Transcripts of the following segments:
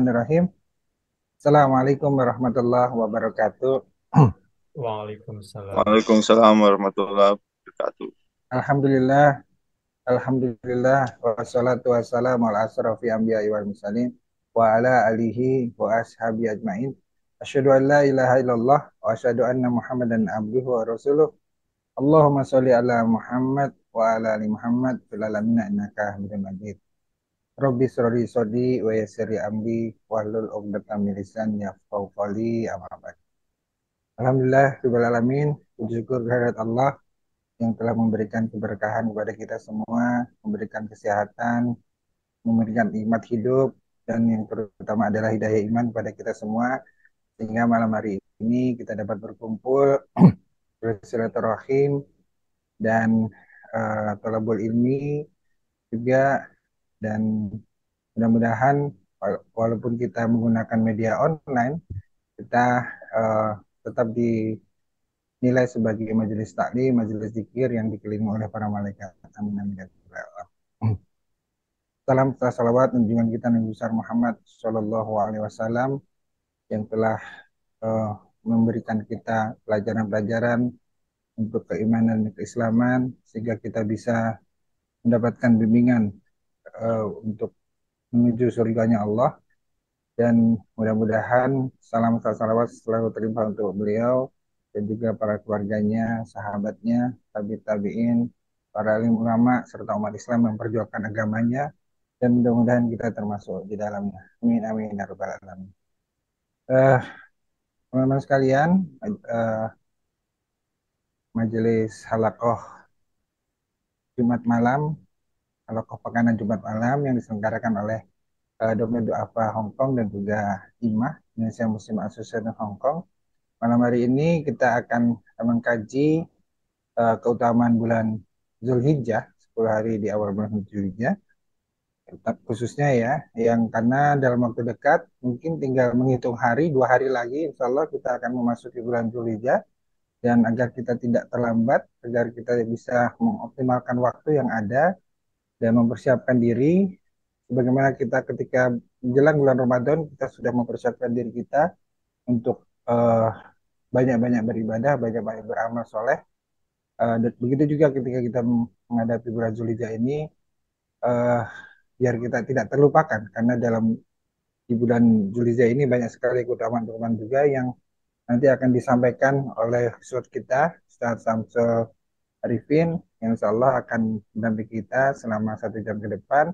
Bismillahirrahmanirrahim. Assalamualaikum warahmatullahi wabarakatuh. Waalaikumsalam. Waalaikumsalam warahmatullahi wabarakatuh. Alhamdulillah, alhamdulillah, wassalatu wassalamu ala asrafi anbiya'i wal mursalin wa ala alihi wa ashabi ajmain. Asyhadu an la ilaha illallah wa asyhadu anna Muhammadan abduhu wa rasuluh. Allahumma sholli ala Muhammad wa ala ali Muhammad fil alamin innaka Hamidum Majid. Rabbi shrahli shodri wa yassir li amri wahlul 'uqdatam min lisani yafqahu qawli amma ba'd. Alhamdulillah, rabbil alamin, puji syukur kehadirat Allah yang telah memberikan keberkahan kepada kita semua, memberikan kesehatan, memberikan nikmat hidup, dan yang terutama adalah hidayah iman kepada kita semua, sehingga malam hari ini kita dapat berkumpul, bersilaturahim, dan thalabul ilmi juga, dan mudah-mudahan walaupun kita menggunakan media online, kita uh, tetap dinilai sebagai majelis taklim, majelis zikir yang dikelilingi oleh para malaikat. Amin amin ya rabbal alamin. Salam salawat junjungan kita Nabi besar Muhammad Shallallahu Alaihi Wasallam yang telah uh, memberikan kita pelajaran-pelajaran untuk keimanan dan keislaman sehingga kita bisa mendapatkan bimbingan untuk menuju surganya Allah, dan mudah-mudahan salam salawat selalu terlimpah untuk beliau dan juga para keluarganya, sahabatnya, tabi'in, para alim ulama serta umat Islam yang memperjuangkan agamanya, dan mudah-mudahan kita termasuk di dalamnya. Amin amin ya rabbal alamin. Eh, Teman-teman sekalian, eh, majelis halaqah Jumat malam, halaqah pekanan Jumat malam yang diselenggarakan oleh Domain Duafa Hong Kong dan juga IMAH Indonesia Muslim Association Hong Kong. Malam hari ini kita akan mengkaji keutamaan bulan Zulhijjah, 10 hari di awal bulan Zulhijjah, khususnya ya, yang karena dalam waktu dekat, mungkin tinggal menghitung hari, 2 hari lagi, insya Allah kita akan memasuki bulan Zulhijjah, dan agar kita tidak terlambat, agar kita bisa mengoptimalkan waktu yang ada, dan mempersiapkan diri, sebagaimana kita ketika menjelang bulan Ramadan, kita sudah mempersiapkan diri kita untuk banyak-banyak beribadah, banyak-banyak beramal soleh. Dan begitu juga ketika kita menghadapi bulan Zulhijjah ini, eh, biar kita tidak terlupakan, karena di bulan Zulhijjah ini banyak sekali keutamaan-keutamaan juga yang nanti akan disampaikan oleh ustadz kita, Ustadz Samsul Arifin, yang insya Allah akan mendampingi kita selama 1 jam ke depan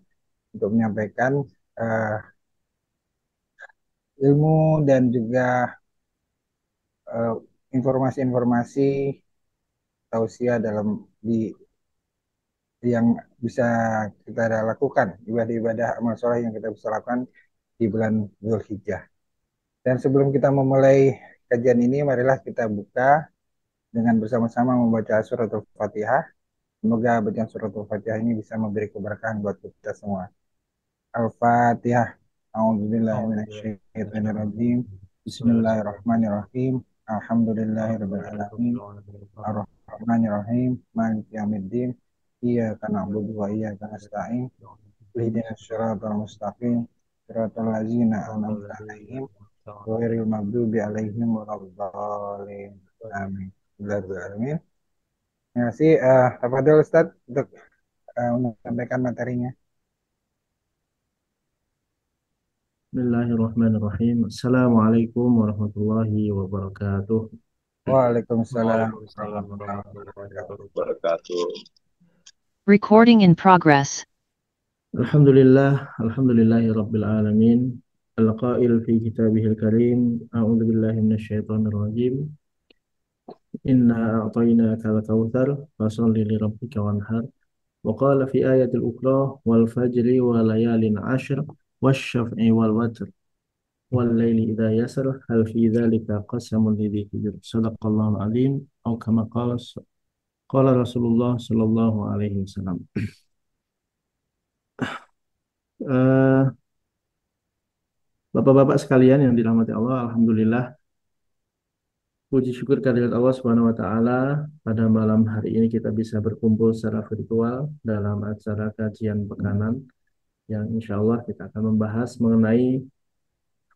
untuk menyampaikan eh, ilmu dan juga eh, informasi-informasi tausiah di yang bisa kita lakukan, ibadah-ibadah amal soleh yang kita bisa lakukan di bulan Zulhijjah. Dan sebelum kita memulai kajian ini, marilah kita buka dengan bersama-sama membaca surat Al-Fatihah. Semoga bacaan surat Al-Fatihah ini bisa memberi keberkahan buat kita semua. Al-Fatihah. A'udzubillahiminasyaitonirrajim. Bismillahirrahmanirrahim. Alhamdulillahirrahmanirrahim. Ar-Rahmanirrahim. Maliki yaumiddin. Iyyaka na'budu wa iyyaka nasta'in. Ihdinas siratal mustaqim. Siratal ladzina an'amta 'alaihim ghairil maghdubi 'alaihim waladdallin. Amin. Bismillahirrahmanirrahim. Terima kasih. Tafadhol Ustaz untuk menyampaikan materinya. Bismillahirrahmanirrahim. Assalamualaikum warahmatullahi wabarakatuh. Waalaikumsalam Waalaikumsalam warahmatullahi warahmatullahi wabarakatuh. wabarakatuh. Wabarakatuh. Recording in progress. Alhamdulillahi rabbil alamin. Al-qail fi kitabihil karim. A'udzu billahi minasyaitonir rajim. Inna a'tainaka al-kautsar fasholli li rabbika wanhar. Wa qala fi ayatil ukhra wal fajri wa layalin 'ashr wasyaf'i wal watr. والليل إذا يسر هل في ذلك قسم لذي حجر صدق الله العظيم أو كما قال رسول الله صلى الله عليه وسلم. Bapak-bapak sekalian yang dirahmati Allah, alhamdulillah, puji syukur kehadirat Allah Subhanahu wa taala, pada malam hari ini kita bisa berkumpul secara virtual dalam acara kajian pekanan yang insya Allah kita akan membahas mengenai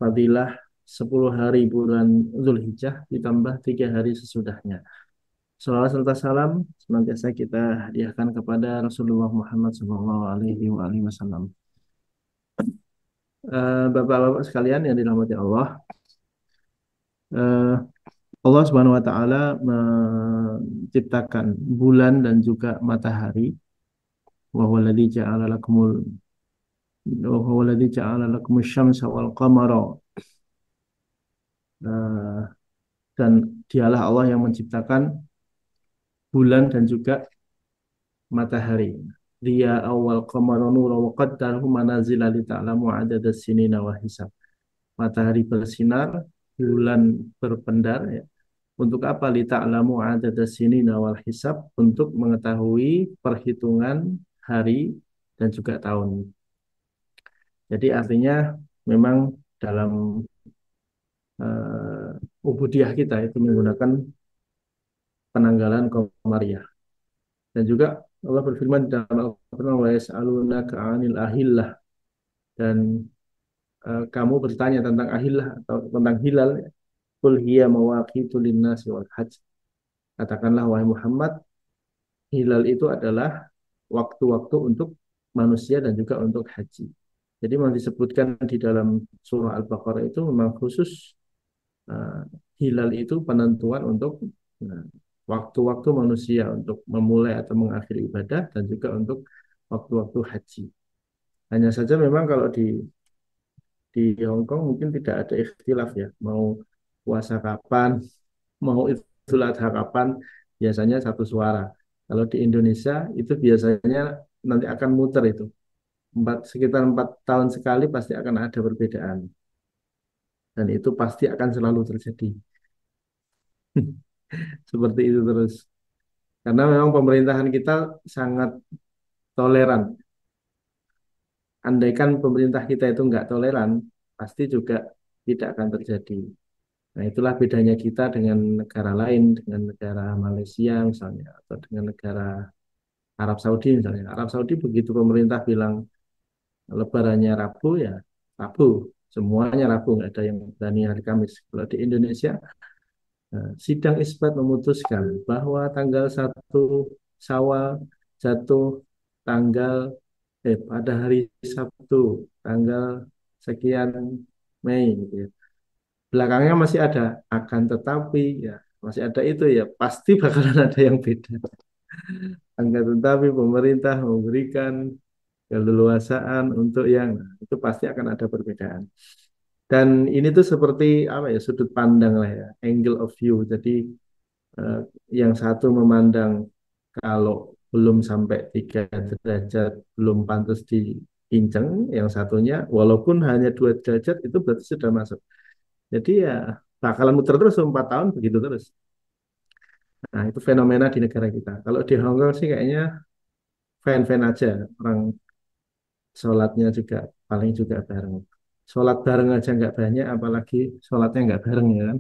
fadilah 10 hari bulan Zulhijjah ditambah 3 hari sesudahnya. Salawat serta salam senantiasa kita hadiahkan kepada Rasulullah Muhammad SAW. Bapak-bapak sekalian yang dirahmati Allah, eh, Allah Subhanahu wa taala menciptakan bulan dan juga matahari. Wa huwa alladzi ja'ala lakumul syamsa wal qamara. Eh, dan dialah Allah yang menciptakan bulan dan juga matahari. Dia awal qamara nura wa qaddarahu manazila li ta'lamu adada sinina wa hisab. Matahari bersinar, bulan berpendar, ya. Untuk apa? Li ta'lamu adada sinina wal hisab, untuk mengetahui perhitungan hari dan juga tahun. Jadi artinya memang dalam ubudiyah kita itu menggunakan penanggalan Qamariyah. Dan juga Allah berfirman dalam Al-Quran, wa yas'alunaka 'anil ahillah, dan kamu bertanya tentang ahillah atau tentang hilal. Qul hiya mawaqitu linnasi wal hajj. Katakanlah wahai Muhammad, hilal itu adalah waktu-waktu untuk manusia dan juga untuk haji. Jadi memang disebutkan di dalam surah Al-Baqarah itu memang khusus uh, hilal itu penentuan untuk uh, waktu-waktu manusia untuk memulai atau mengakhiri ibadah dan juga untuk waktu-waktu haji. Hanya saja memang kalau di Hong Kong mungkin tidak ada ikhtilaf ya, mau puasa kapan, mau Idul Adha kapan, biasanya satu suara. Kalau di Indonesia itu biasanya nanti akan muter itu. Sekitar 4 tahun sekali pasti akan ada perbedaan. Dan itu pasti akan selalu terjadi. Seperti itu terus. Karena memang pemerintahan kita sangat toleran. Andaikan pemerintah kita itu nggak toleran, pasti juga tidak akan terjadi. Nah, itulah bedanya kita dengan negara lain, dengan negara Malaysia misalnya, atau dengan negara Arab Saudi misalnya. Arab Saudi begitu pemerintah bilang lebarannya Rabu, ya Rabu. Semuanya Rabu, nggak ada yang berani hari Kamis. Kalau di Indonesia, sidang isbat memutuskan bahwa tanggal 1 Syawal jatuh tanggal pada hari Sabtu, tanggal sekian Mei gitu ya. Belakangnya masih ada, akan tetapi ya masih ada itu ya, pasti bakalan ada yang beda. Akan tetapi pemerintah memberikan keleluasaan untuk yang itu pasti akan ada perbedaan. Dan ini tuh seperti apa ya, sudut pandang lah ya, angle of view. Jadi eh, yang satu memandang kalau belum sampai 3 derajat belum pantas diinceng, yang satunya walaupun hanya 2 derajat itu berarti sudah masuk. Jadi ya bakalan muter terus 4 tahun begitu terus. Nah itu fenomena di negara kita. Kalau di Hong Kong sih kayaknya fan-fan aja, orang sholatnya juga paling juga bareng. Sholat bareng aja nggak banyak, apalagi sholatnya nggak bareng ya kan.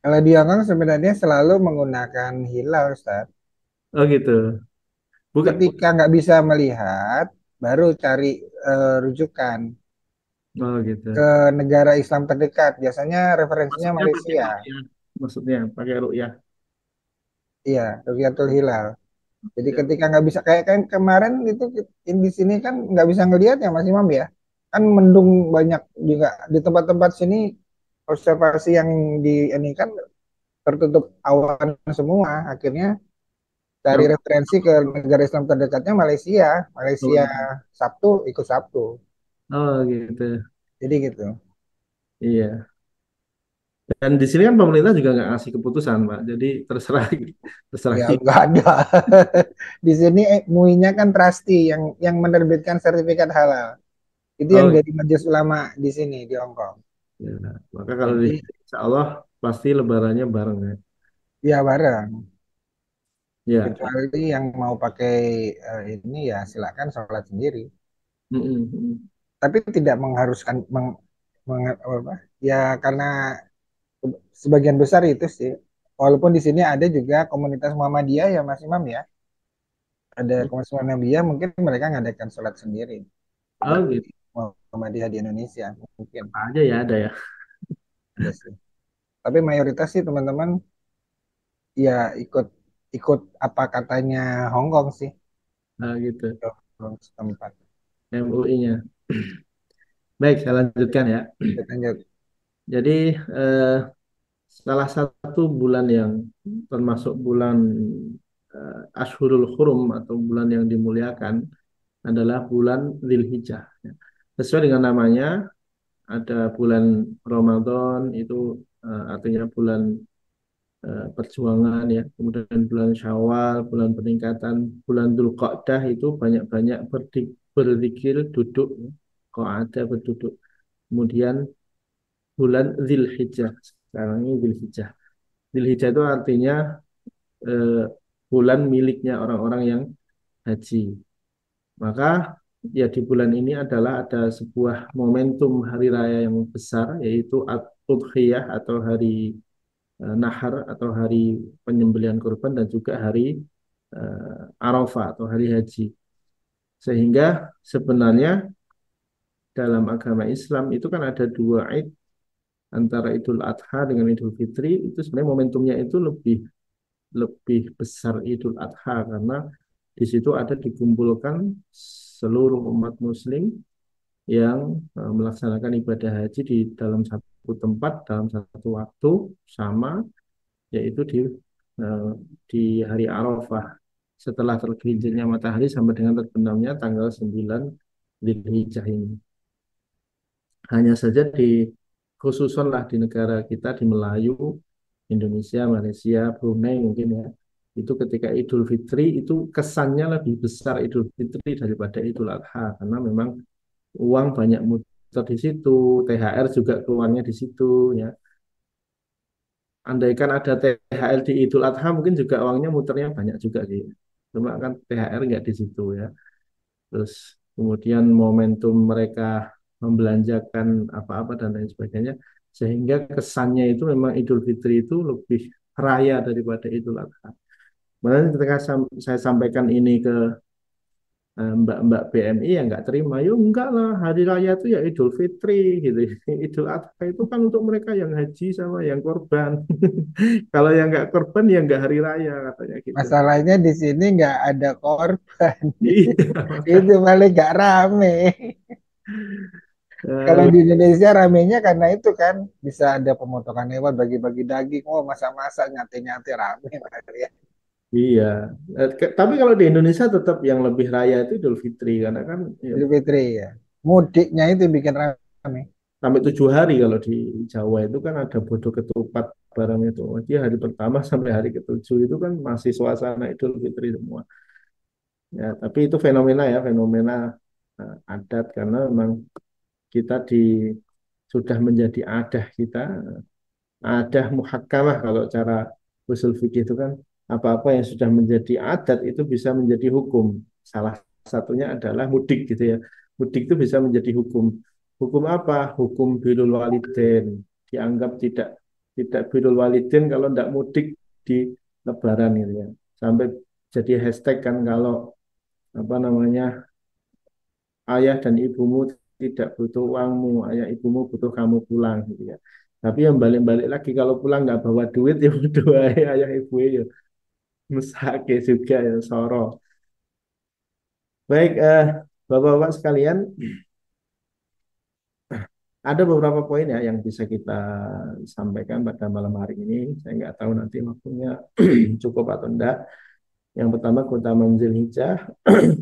Kalau di Hongkong sebenarnya selalu menggunakan hilal, Ustaz. Oh gitu. Bukan. Ketika nggak bisa melihat, baru cari rujukan Oh gitu. ke negara Islam terdekat. Biasanya referensinya Maksudnya pakai Malaysia. ruqyah. Maksudnya pakai ruqyah. Iya, Rukyatul Hilal. Jadi Ya. ketika nggak bisa kayak kan kemarin itu di sini kan nggak bisa ngelihat ya Mas Imam ya. Kan mendung banyak juga di tempat-tempat sini observasi yang di ini kan tertutup awan semua. Akhirnya dari Yang- referensi ke negara Islam terdekatnya Malaysia. Malaysia Sabtu ikut Sabtu. Oh gitu. Jadi gitu. Iya. Dan di sini kan pemerintah juga nggak ngasih keputusan, Pak. Jadi terserah terserah Ya kita. nggak ada. Di sini MUI-nya kan trustee yang menerbitkan sertifikat halal. Itu yang Oh dari Majelis Ulama di sini di Hong Kong. ya. Maka kalau di Jadi Insya Allah pasti lebarannya bareng ya. ya bareng. Ya. Kecuali yang mau pakai ini ya silakan sholat sendiri. Mm-mm. Tapi tidak mengharuskan apa, ya karena sebagian besar itu sih. Walaupun di sini ada juga komunitas Muhammadiyah ya Mas Imam ya. Ada komunitas Muhammadiyah mungkin mereka ngadakan sholat sendiri. Oh gitu. Muhammadiyah di Indonesia mungkin Aja ya ada ya. ada sih. Tapi mayoritas sih teman-teman ya ikut ikut apa katanya Hong Kong sih. Nah, gitu. Hong Kong setempat. MUI-nya. Baik, saya lanjutkan ya. Lanjut. Jadi eh, salah satu bulan yang termasuk bulan Ashurul Hurum atau bulan yang dimuliakan adalah bulan Dzulhijjah. Sesuai dengan namanya, ada bulan Ramadan itu artinya bulan perjuangan ya. Kemudian bulan Syawal, bulan peningkatan, bulan Dzulqa'dah itu banyak-banyak berzikir, duduk, kok ada berduduk. Kemudian bulan Dzulhijjah. Sekarang ini Dzulhijjah. Dzulhijjah itu artinya eh, bulan miliknya orang-orang yang haji. Maka ya di bulan ini adalah ada sebuah momentum hari raya yang besar yaitu Ad-Udhiyah atau hari Nahar atau hari penyembelihan kurban dan juga hari Arafah atau hari haji. Sehingga sebenarnya dalam agama Islam itu kan ada dua Id antara Idul Adha dengan Idul Fitri itu sebenarnya momentumnya itu lebih lebih besar Idul Adha karena di situ ada dikumpulkan seluruh umat Muslim yang melaksanakan ibadah haji di dalam satu tempat dalam satu waktu sama yaitu eh, di hari Arafah setelah tergelincirnya matahari sampai dengan terbenamnya tanggal 9 Dzulhijjah ini. Hanya saja di khususon lah di negara kita di Melayu, Indonesia, Malaysia, Brunei mungkin ya. Itu ketika Idul Fitri itu kesannya lebih besar Idul Fitri daripada Idul Adha karena memang uang banyak muter di situ, THR juga keluarnya di situ ya. Andaikan ada THR di Idul Adha mungkin juga uangnya muternya banyak juga sih. Cuma kan THR nggak di situ ya. Terus kemudian momentum mereka membelanjakan apa-apa dan lain sebagainya sehingga kesannya itu memang Idul Fitri itu lebih raya daripada Idul Adha. Makanya ketika saya sampaikan ini ke mbak-mbak BMI ya nggak terima, yo enggak lah hari raya itu ya Idul Fitri gitu. Idul Adha itu kan untuk mereka yang haji sama yang korban. Kalau yang nggak korban ya nggak hari raya katanya gitu. Masalahnya di sini nggak ada korban. Iya. Itu paling nggak rame. Kalau Eh, di Indonesia ramenya karena itu kan bisa ada pemotongan hewan, bagi-bagi daging. Oh, masa-masa nyate-nyate rame. Ya. Iya, tapi kalau di Indonesia tetap yang lebih raya itu Idul Fitri karena kan ya, Idul Fitri ya. Mudiknya itu bikin rame. sampai 7 hari kalau di Jawa itu kan ada bodo ketupat barang itu. Jadi hari pertama sampai hari ketujuh itu kan masih suasana Idul Fitri semua. Ya, tapi itu fenomena ya, fenomena adat karena memang kita sudah menjadi adah kita, adah muhakkamah kalau cara usul fikih itu kan apa-apa yang sudah menjadi adat itu bisa menjadi hukum. Salah satunya adalah mudik gitu ya. Mudik itu bisa menjadi hukum. Hukum apa? Hukum birrul walidain. Dianggap tidak tidak birrul walidain kalau tidak mudik di Lebaran gitu ya. Sampai jadi hashtag kan kalau apa namanya ayah dan ibumu tidak butuh uangmu, ayah ibumu butuh kamu pulang gitu ya. Tapi yang balik-balik lagi kalau pulang nggak bawa duit ya bodoh ayah ibu ya mesake juga ya soro. Baik, Bapak-bapak sekalian, ada beberapa poin ya yang bisa kita sampaikan pada malam hari ini. Saya nggak tahu nanti waktunya cukup atau enggak. Yang pertama keutamaan Zulhijjah,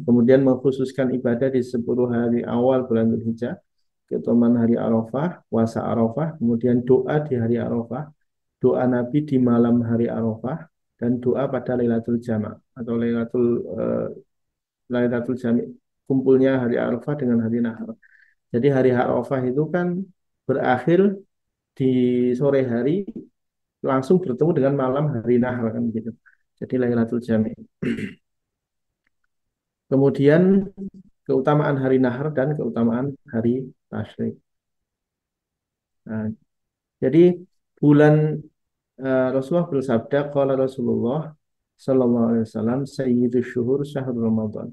kemudian mengkhususkan ibadah di 10 hari awal bulan Zulhijjah, keutamaan hari Arafah, puasa Arafah, kemudian doa di hari Arafah, doa Nabi di malam hari Arafah, dan doa pada Lailatul Jama' atau Lailatul Jami' kumpulnya hari Arafah dengan hari Nahar. Jadi hari Arafah itu kan berakhir di sore hari langsung bertemu dengan malam hari Nahar kan gitu. Jadi Lailatul Jami'. Kemudian keutamaan hari Nahar dan keutamaan hari Tasyrik. Nah, jadi bulan Rasulullah bersabda, kalau Rasulullah Sallallahu Alaihi Wasallam, Sayyidus Syuhur Syahrul Ramadan.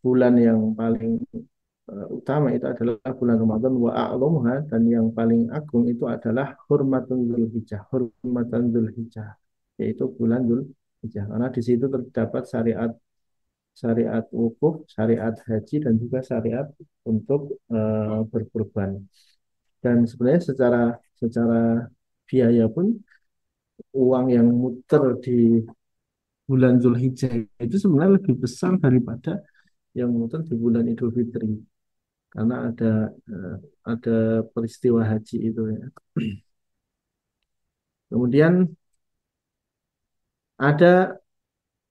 Bulan yang paling utama itu adalah bulan Ramadan wa a'lamuha, dan yang paling agung itu adalah hurmatun Dzulhijjah, hurmatan Dzulhijjah, yaitu bulan Dzulhijjah. Karena di situ terdapat syariat syariat wukuf, syariat haji, dan juga syariat untuk berkurban. Dan sebenarnya secara secara biaya pun uang yang muter di bulan Zulhijjah itu sebenarnya lebih besar daripada yang muter di bulan Idul Fitri, karena eh, ada peristiwa haji itu ya. Kemudian ada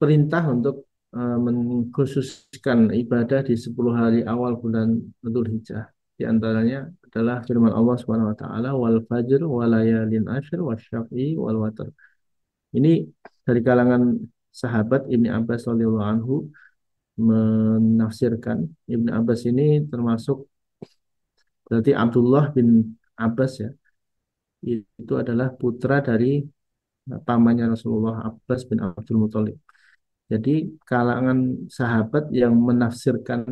perintah untuk mengkhususkan ibadah di 10 hari awal bulan Dzulhijjah. Di antaranya adalah firman Allah Subhanahu wa taala, wal fajr wa layalin ashr wasyaf'i wal watr. Ini dari kalangan sahabat Ibnu Abbas radhiyallahu anhu menafsirkan. Ibnu Abbas ini termasuk, berarti Abdullah bin Abbas ya, itu adalah putra dari pamannya Rasulullah, Abbas bin Abdul Muthalib. Jadi kalangan sahabat yang menafsirkan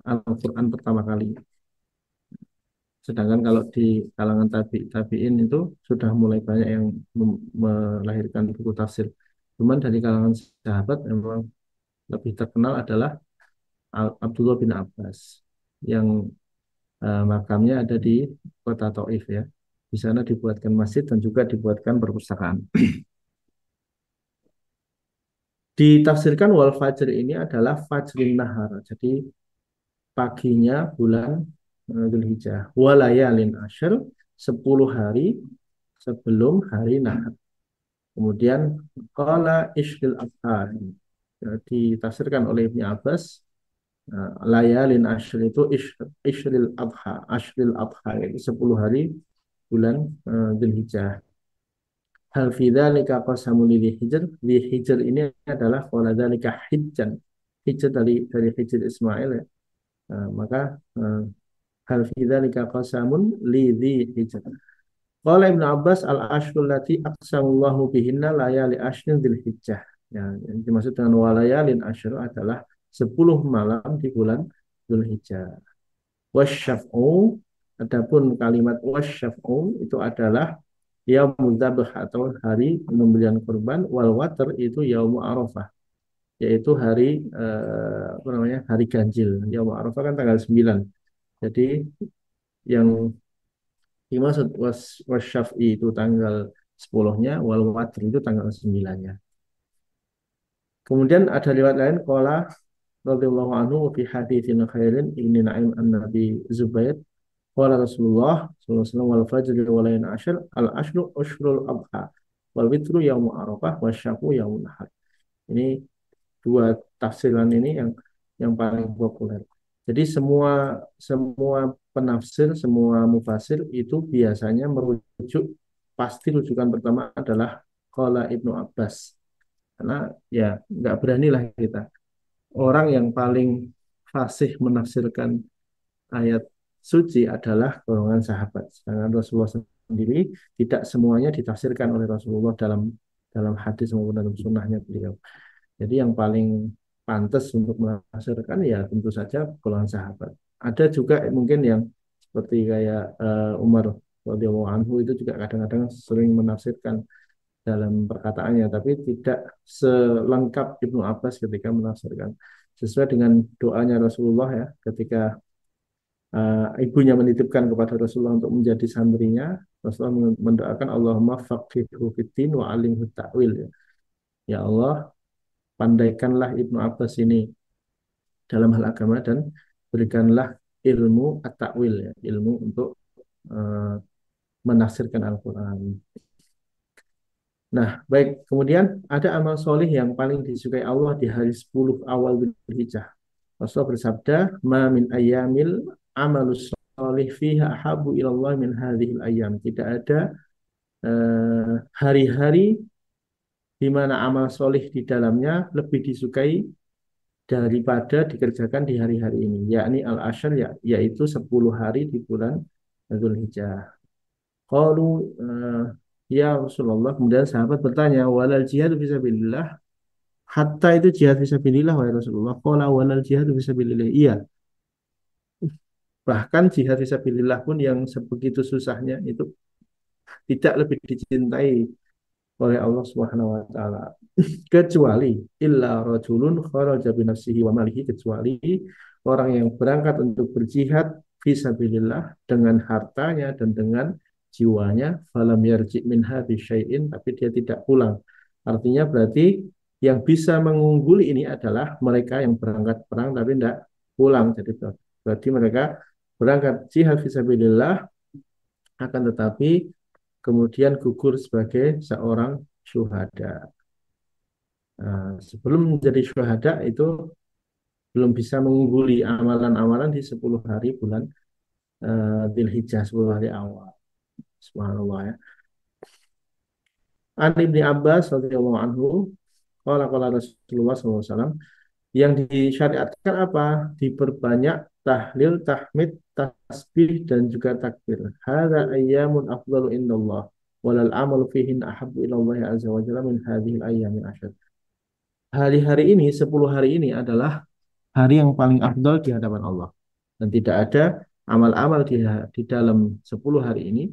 Al-Quran pertama kali. Sedangkan kalau di kalangan tabi'in itu sudah mulai banyak yang melahirkan buku tafsir. Cuman dari kalangan sahabat memang lebih terkenal adalah Abdullah bin Abbas yang makamnya ada di kota Taif ya. Di sana dibuatkan masjid dan juga dibuatkan perpustakaan. Ditafsirkan wal fajr ini adalah fajrin nahar. Jadi paginya bulan Dzulhijjah. Walayalin asyr, 10 hari sebelum hari nahar. Kemudian qala ishril adha. Ditafsirkan oleh Ibnu Abbas, layalin asyr itu ishril adha. Ashril adha itu 10 hari bulan Dzulhijjah. Hal fi dzalika qasamun li hijr. Li hijr ini adalah qala dzalika hijjan. Hijr dari hijr Ismail ya. Maka hal fi dzalika qasamun li dzi hijr. Qala Ibnu Abbas al-ashrul lati aqsamallahu bihinna layali ashrin dzulhijjah. Ya, yang dimaksud dengan walayalin asyr adalah 10 malam di bulan Dzulhijjah. Wasyaf'u, adapun kalimat wasyaf'u itu adalah yaumul dzabh atau hari penyembelihan kurban, wal watr itu yaumul arafah, yaitu hari apa namanya? Hari ganjil. Yaumul arafah kan tanggal 9. Jadi yang dimaksud wasyaf'i itu tanggal 10-nya, wal watr itu tanggal 9-nya. Kemudian ada riwayat lain qala radhiyallahu anhu fi haditsin khairin ibni Na'im an-Nabi Zubair qala Rasulullah sallallahu alaihi wasallam wal fajri wa layalin ashr al ashru ushrul adha wal witru yaumul arafah wasyafu yaumun nahar. Ini dua tafsiran ini yang paling populer. Jadi semua semua penafsir, semua mufasir itu biasanya merujuk, pasti rujukan pertama adalah qala Ibnu Abbas. Karena ya nggak beranilah kita. Orang yang paling fasih menafsirkan ayat suci adalah golongan sahabat. Sedangkan Rasulullah sendiri tidak semuanya ditafsirkan oleh Rasulullah dalam dalam hadis maupun dalam sunnahnya beliau. Jadi yang paling pantas untuk menafsirkan ya tentu saja golongan sahabat. Ada juga mungkin yang seperti kayak Umar radhiyallahu anhu itu juga kadang-kadang sering menafsirkan dalam perkataannya, tapi tidak selengkap Ibnu Abbas ketika menafsirkan. Sesuai dengan doanya Rasulullah ya, ketika ibunya menitipkan kepada Rasulullah untuk menjadi santrinya, Rasulullah mendoakan Allahumma faqihhu fiddin wa alimhu ta'wil. Ya Allah, pandaikanlah Ibnu Abbas ini dalam hal agama dan berikanlah ilmu at-ta'wil ya, ilmu untuk uh, menafsirkan Al-Quran. Nah, baik. Kemudian ada amal solih yang paling disukai Allah di hari 10 awal Dzulhijjah. Rasulullah bersabda, "Ma min ayyamil amalus solih fiha ahabu ilallah min hadhil ayyam." Tidak ada hari-hari di mana amal solih di dalamnya lebih disukai daripada dikerjakan di hari-hari ini, yakni al-ashr ya, yaitu 10 hari di bulan Dzulhijjah. Qalu ya Rasulullah, kemudian sahabat bertanya, walal jihad fisabilillah, hatta itu jihad fisabilillah wahai Rasulullah. Qala walal jihad fisabilillah. Iya. Bahkan jihad fisabilillah pun yang sebegitu susahnya itu tidak lebih dicintai oleh Allah Subhanahu wa taala, kecuali illa rajulun kharaja binafsihi wa malihi, kecuali orang yang berangkat untuk berjihad fisabilillah dengan hartanya dan dengan jiwanya, falam yarji minha bisyai'in, tapi dia tidak pulang. Artinya berarti yang bisa mengungguli ini adalah mereka yang berangkat perang tapi tidak pulang. Jadi berarti mereka berangkat jihad fisabilillah akan tetapi kemudian gugur sebagai seorang syuhada. Sebelum menjadi syuhada itu belum bisa mengungguli amalan-amalan di 10 hari bulan Dzulhijjah, 10 hari awal. Subhanallah ya. An Ibni Abbas radhiyallahu anhu, qala Rasulullah SAW, yang disyariatkan apa? Diperbanyak tahlil, tahmid, tasbih dan juga takbir. Hadza ayyamun afdalu indallah walal amalu fihin ahabbu ilallahi azza wa jalla min hadhil ayyamin asyad. Hari-hari ini, 10 hari ini adalah hari yang paling afdal di hadapan Allah. Dan tidak ada amal-amal di dalam 10 hari ini,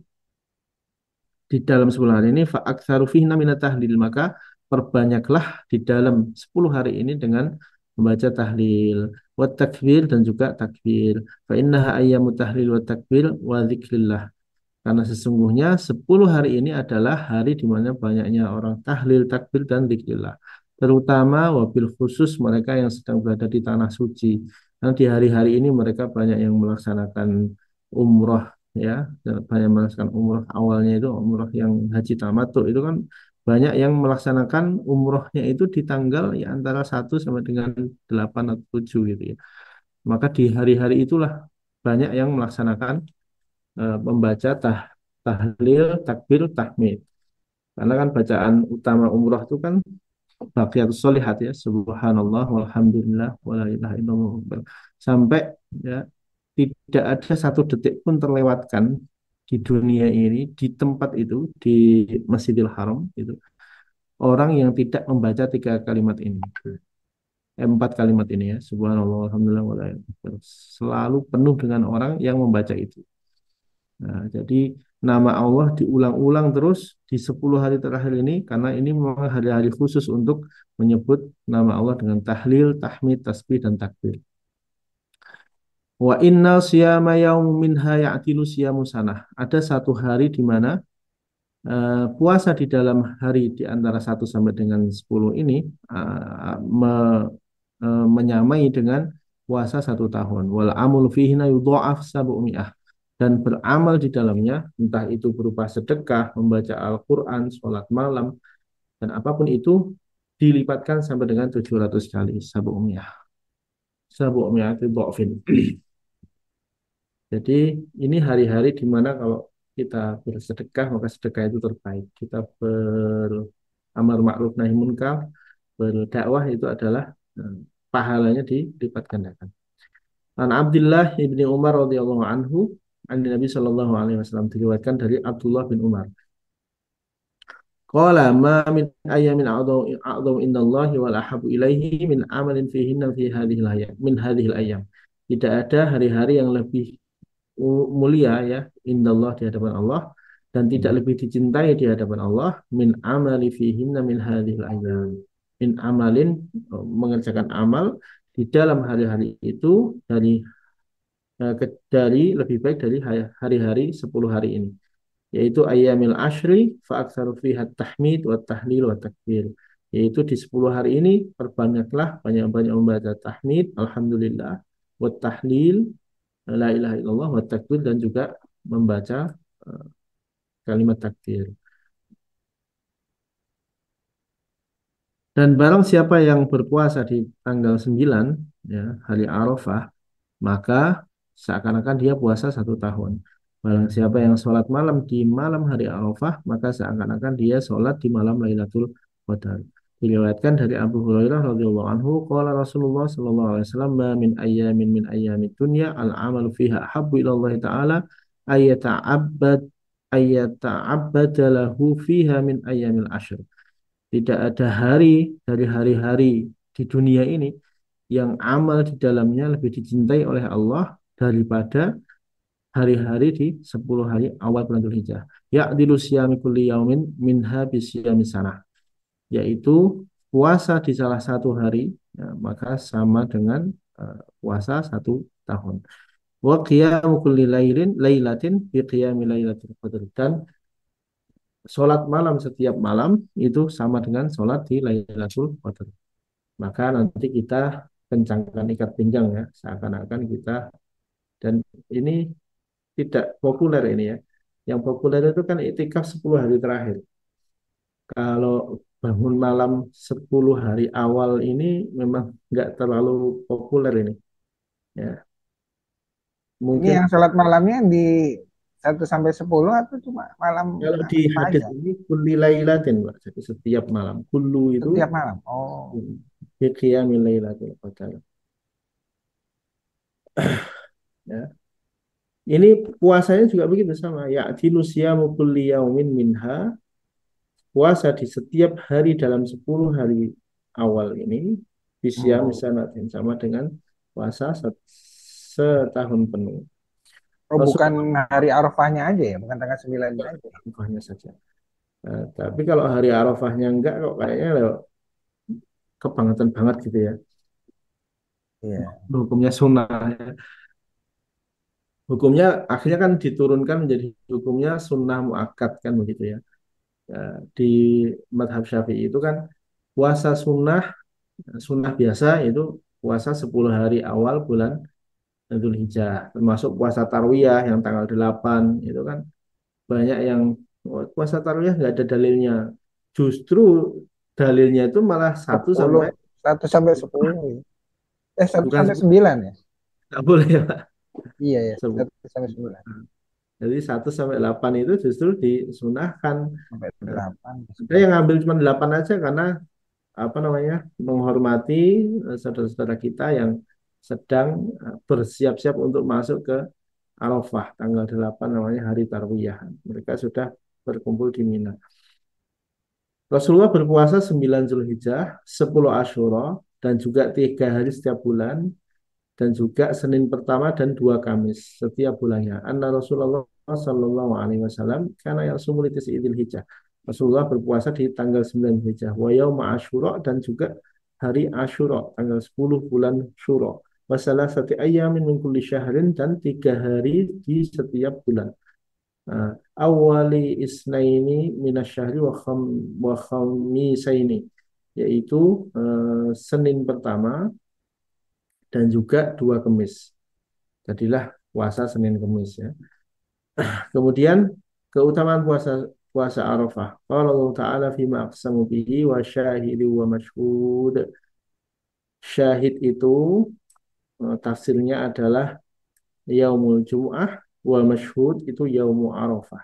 di dalam 10 hari ini fa'aktsaru fihinna minat tahlil, maka perbanyaklah di dalam 10 hari ini dengan membaca tahlil wa takbir dan juga takbir. Fa innaha ayyamut tahlil wa takbir wa dzikrillah. Karena sesungguhnya 10 hari ini adalah hari di mana banyaknya orang tahlil, takbir dan dzikrillah. Terutama wabil khusus mereka yang sedang berada di tanah suci. Karena di hari-hari ini mereka banyak yang melaksanakan umroh, ya, banyak melaksanakan umroh. Awalnya itu umroh yang haji tamattu itu kan banyak yang melaksanakan umrohnya itu di tanggal ya antara 1 sampai dengan 8 atau 7 gitu ya. Maka di hari-hari itulah banyak yang melaksanakan membaca tahlil, takbir, tahmid. Karena kan bacaan utama umroh itu kan baqiyatus sholihat ya, subhanallah walhamdulillah wala ilaha illallah, sampai ya tidak ada satu detik pun terlewatkan di dunia ini, di tempat itu, di Masjidil Haram itu, orang yang tidak membaca 3 kalimat ini, 4 kalimat ini ya, subhanallah walhamdulillah wala ilaha illallah. Selalu penuh dengan orang yang membaca itu. Nah, jadi nama Allah diulang-ulang terus di 10 hari terakhir ini karena ini memang hari-hari khusus untuk menyebut nama Allah dengan tahlil, tahmid, tasbih dan takbir. Wa inna siyama yaumin minha ya'tilu siyamu sanah. Ada satu hari di mana puasa di dalam hari di antara 1 sampai dengan 10 ini menyamai dengan puasa 1 tahun. Wal amul fihina yudha'af sab'umi'ah. Dan beramal di dalamnya, entah itu berupa sedekah, membaca Al-Quran, sholat malam, dan apapun itu, dilipatkan sampai dengan 700 kali. Sab'umi'ah. Sab'umi'ah itu dha'fin. Jadi ini hari-hari di mana kalau kita bersedekah, maka sedekah itu terbaik. Kita beramar ma'ruf nahi munkar, berdakwah itu adalah pahalanya dilipat gandakan. An Abdullah ibni Umar radhiyallahu anhu, an Nabi sallallahu alaihi wasallam, diriwayatkan dari Abdullah bin Umar. Qala ma min ayamin a'dhamu indallahi wal ahabu ilaihi min amalin fihinna fi hadhil ayam min hadhil ayam. Tidak ada hari-hari yang lebih mulia ya indallah di hadapan Allah dan tidak lebih dicintai di hadapan Allah min amali fihinna min hadhil ayam. Min amalin, mengerjakan amal di dalam hari-hari itu dari lebih baik dari hari-hari 10 hari ini, yaitu ayyamil ashri fa aktsaru fiha tahmid wa tahlil wa takbir, yaitu di 10 hari ini perbanyaklah banyak-banyak membaca tahmid alhamdulillah wa tahlil la ilaha illallah wa takbir dan juga membaca uh, kalimat takbir. Dan barang siapa yang berpuasa di tanggal 9 ya, hari Arafah, maka seakan-akan dia puasa 1 tahun. Barang siapa yang sholat malam di malam hari Arafah, maka seakan-akan dia sholat di malam Lailatul Qadar. Diriwayatkan dari Abu Hurairah radhiyallahu anhu, qala Rasulullah sallallahu alaihi wasallam, "Ma min ayyamin min ayyamid dunya al-amalu fiha habbu ila Allah taala ayyata'abbada lahu fiha min ayyamil ashr." Tidak ada hari dari hari-hari di dunia ini yang amal di dalamnya lebih dicintai oleh Allah daripada hari-hari di 10 hari awal bulan Dzulhijjah. Ya'dilu siyami kulli yaumin minha bisiyami sanah. Yaitu puasa di salah satu hari, ya, maka sama dengan puasa 1 tahun. Wa qiyamu kulli lailatin bi qiyami lailatul qadr. Dan sholat malam setiap malam itu sama dengan sholat di Lailatul Qadar. Maka nanti kita kencangkan ikat pinggang ya, seakan-akan kita, dan ini tidak populer ini ya. Yang populer itu kan iktikaf 10 hari terakhir. Kalau bangun malam 10 hari awal ini memang nggak terlalu populer ini. Ya, Ini mungkin yang sholat malamnya di 1 sampai 10 atau cuma malam kalau di apa hadis aja? ini kulli lailatin, Pak. Jadi setiap malam. Kullu itu Setiap malam. Oh, bi qiyamil lailatul qadar. Ya. Ini puasanya juga begitu sama. Ya siyamu kulli yaumin minha. Puasa di setiap hari dalam 10 hari awal ini bisa oh, misalnya sama dengan puasa setahun penuh. oh, bukan Rasulullah hari Arafahnya aja ya, bukan tanggal 9-nya aja. Arafahnya saja. Tapi kalau hari Arafahnya enggak kok kayaknya loh, kebangetan banget gitu ya. Iya, Hukumnya sunnah ya. Hukumnya akhirnya kan diturunkan menjadi hukumnya sunnah muakkad kan begitu ya. Ya, di madhab Syafi'i itu kan puasa sunnah biasa itu puasa 10 hari awal bulan Dzulhijjah, termasuk puasa Tarwiyah yang tanggal 8 itu kan banyak yang "Oh, puasa Tarwiyah nggak ada dalilnya." Justru dalilnya itu malah satu 10, sampai 1 sampai 10. Satu bukan sampai 10, sembilan ya? nggak boleh ya Pak. Iya ya, 10. 1 sampai 9. Jadi 1 sampai 8 itu justru disunahkan. Sampai 8 Ada yang ngambil cuma 8 aja karena apa namanya menghormati saudara-saudara kita yang sedang bersiap-siap untuk masuk ke Arafah tanggal 8 namanya hari Tarwiyah. Mereka sudah berkumpul di Mina. Rasulullah berpuasa 9 Zulhijjah, 10 Asyura, dan juga 3 hari setiap bulan, dan juga Senin pertama dan 2 Kamis setiap bulannya. Anna Rasulullah Sallallahu Alaihi Wasallam karena yang sumulitis idil hijjah. Rasulullah berpuasa di tanggal 9 Hijjah, wa yauma Asyura, dan juga hari Asyura tanggal 10 bulan Syura. Wasalah sati ayamin min kulli syahrin, dan 3 hari di setiap bulan. Awali isnaini minasyahri wa khamisaini, yaitu Senin pertama dan juga 2 Kamis. Jadilah puasa Senin Kamis ya. Kemudian keutamaan puasa puasa Arafah. Qala Allah Ta'ala fima aqsamu bihi wa syahidi wa mashhud. Syahid itu tafsirnya adalah yaumul Jum'ah, wa mashhud itu yaumul Arafah.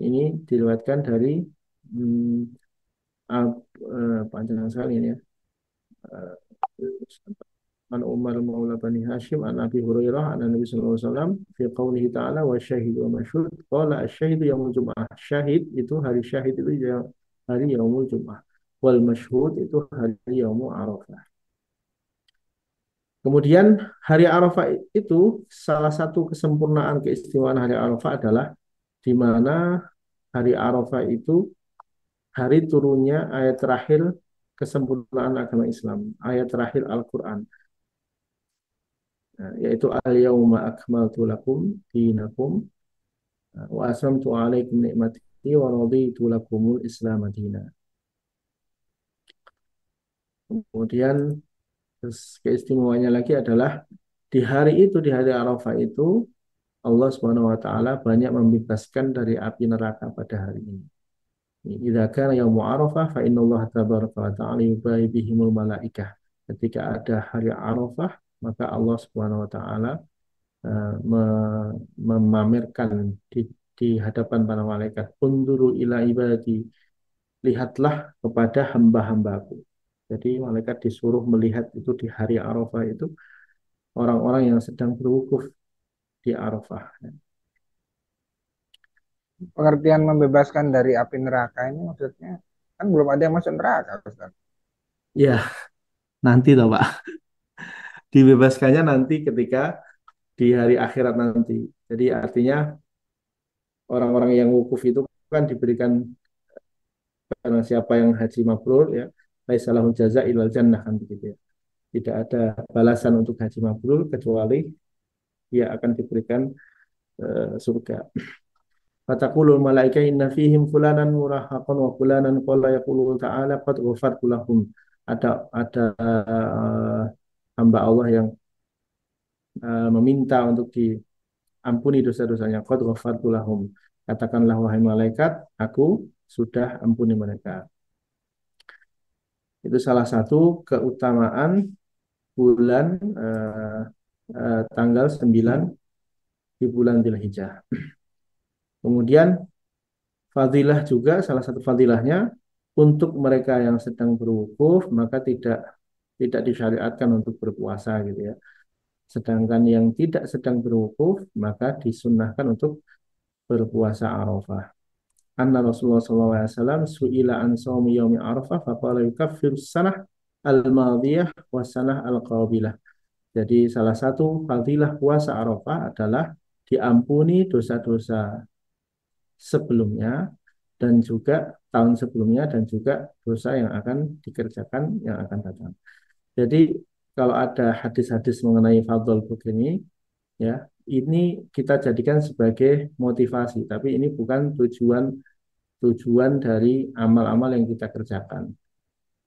Ini diriwayatkan dari hmm, panjang sekali ini ya. An Umar Maula Bani Hashim an Abi Hurairah an Nabi sallallahu alaihi wasallam fi qaulihi ta'ala wa syahid wa mashhud qala asy-syahid yaumul jum'ah. Syahid itu hari syahid itu hari yaumul jum'ah. Wal mashhud itu hari yaumul Arafah. Kemudian hari Arafah itu salah satu kesempurnaan keistimewaan hari Arafah adalah di mana hari Arafah itu hari turunnya ayat terakhir kesempurnaan agama Islam, ayat terakhir Al-Quran. Yaitu al-yauma akmaltu lakum dinakum wa aslamtu alaikum ni'mati wa raditu lakumul Islam madina. Kemudian keistimewaannya lagi adalah di hari itu, di hari Arafah itu Allah Subhanahu wa taala banyak membebaskan dari api neraka pada hari ini. Idza kana yaumu Arafah fa innallaha tabaraka wa ta'ala yubahi bihimul malaikah. Ketika ada hari Arafah, maka Allah Subhanahu wa taala memamerkan di hadapan para malaikat, unduru ila ibadi, lihatlah kepada hamba-hambaku. Jadi malaikat disuruh melihat itu di hari Arafah itu orang-orang yang sedang berwukuf di Arafah. pengertian membebaskan dari api neraka ini maksudnya kan belum ada yang masuk neraka, Ustaz. Ya, nanti toh Pak. Dibebaskannya nanti ketika di hari akhirat nanti. Jadi artinya orang-orang yang wukuf itu kan diberikan, karena siapa yang haji mabrur ya, laisa lahu jaza ilal jannah kan begitu ya. Tidak ada balasan untuk haji mabrur kecuali dia akan diberikan surga. Fataqulul malaika inna fihim fulanan murahaqan wa fulanan qala yaqulu ta'ala qad ghafartu lahum. Ada hamba Allah yang meminta untuk diampuni dosa-dosanya. Qad ghafartu lahum. Katakanlah wahai malaikat, aku sudah ampuni mereka. Itu salah satu keutamaan bulan tanggal 9 di bulan Dzulhijjah. Kemudian fadilah juga, salah satu fadilahnya untuk mereka yang sedang berwukuf maka tidak disyariatkan untuk berpuasa gitu ya. Sedangkan yang tidak sedang berwukuf maka disunnahkan untuk berpuasa Arafah. Anna Rasulullah SAW su'ila an sawmi yaumi Arafah faqala yukaffiru sanah al-madiyah wa sanah al-qabilah. Jadi salah satu fadilah puasa Arafah adalah diampuni dosa-dosa sebelumnya dan juga tahun sebelumnya dan juga dosa yang akan dikerjakan yang akan datang. Jadi kalau ada hadis-hadis mengenai fadl begini ya, ini kita jadikan sebagai motivasi, tapi ini bukan tujuan dari amal-amal yang kita kerjakan.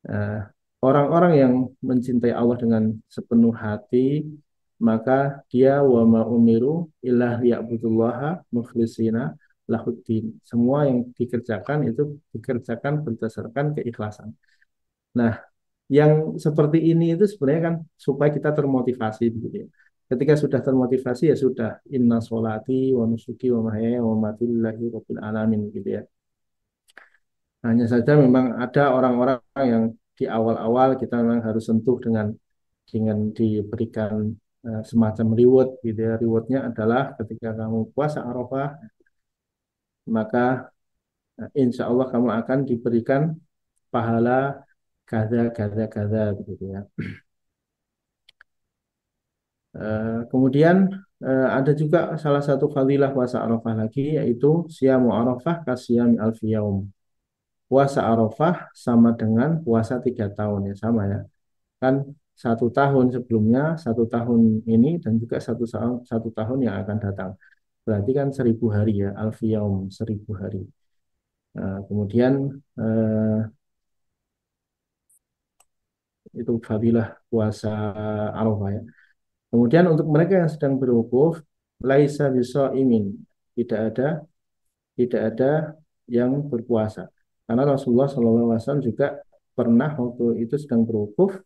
Eh, Orang-orang yang mencintai Allah dengan sepenuh hati, maka dia wa ma umiru illa liya'budullaha mukhlishina lahuddin. Semua yang dikerjakan itu dikerjakan berdasarkan keikhlasan. Nah, yang seperti ini itu sebenarnya kan supaya kita termotivasi begitu ya. Ketika sudah termotivasi ya sudah inna sholati wa nusuki wa mahyaya wa mamati lillahi rabbil alamin gitu ya. Hanya saja memang ada orang-orang yang di awal-awal kita memang harus sentuh dengan diberikan semacam reward gitu ya. Rewardnya adalah ketika kamu puasa Arafah maka insya Allah kamu akan diberikan pahala kada begitu ya. Kemudian ada juga salah satu fadilah puasa Arafah lagi yaitu siyamu Arafah kasiyami alfi yaum. Puasa Arafah sama dengan puasa 3 tahun ya, sama ya. Kan 1 tahun sebelumnya, 1 tahun ini dan juga 1 tahun yang akan datang. Berarti kan 1.000 hari ya, alfi yaum 1.000 hari. Kemudian itu fadilah puasa Arafah ya. Kemudian untuk mereka yang sedang berwukuf, laisa bisaimin, tidak ada tidak ada yang berpuasa. Karena Rasulullah SAW juga pernah waktu itu sedang berwukuf,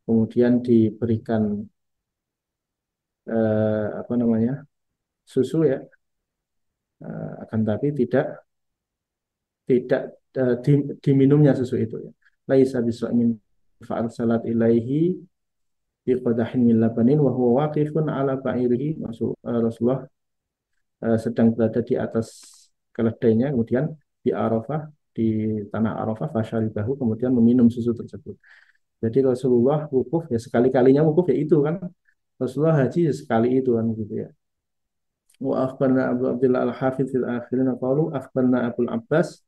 kemudian diberikan apa namanya susu ya, akan tapi tidak diminumnya susu itu ya. Laisa bisaimin fa'arsalat ilaihi biqadahin min labanin wa huwa waqifun ala ba'irihi. Rasulullah sedang berada di atas keledainya, kemudian di Arafah, di tanah Arafah, fasyaribahu, kemudian meminum susu tersebut. Jadi Rasulullah wukuf ya sekali-kalinya wukuf ya itu kan. Rasulullah haji ya sekali itu kan gitu ya. Wa akhbarna Abu Abdullah Al-Hafidz fil akhirin qalu akhbarna Abdul Abbas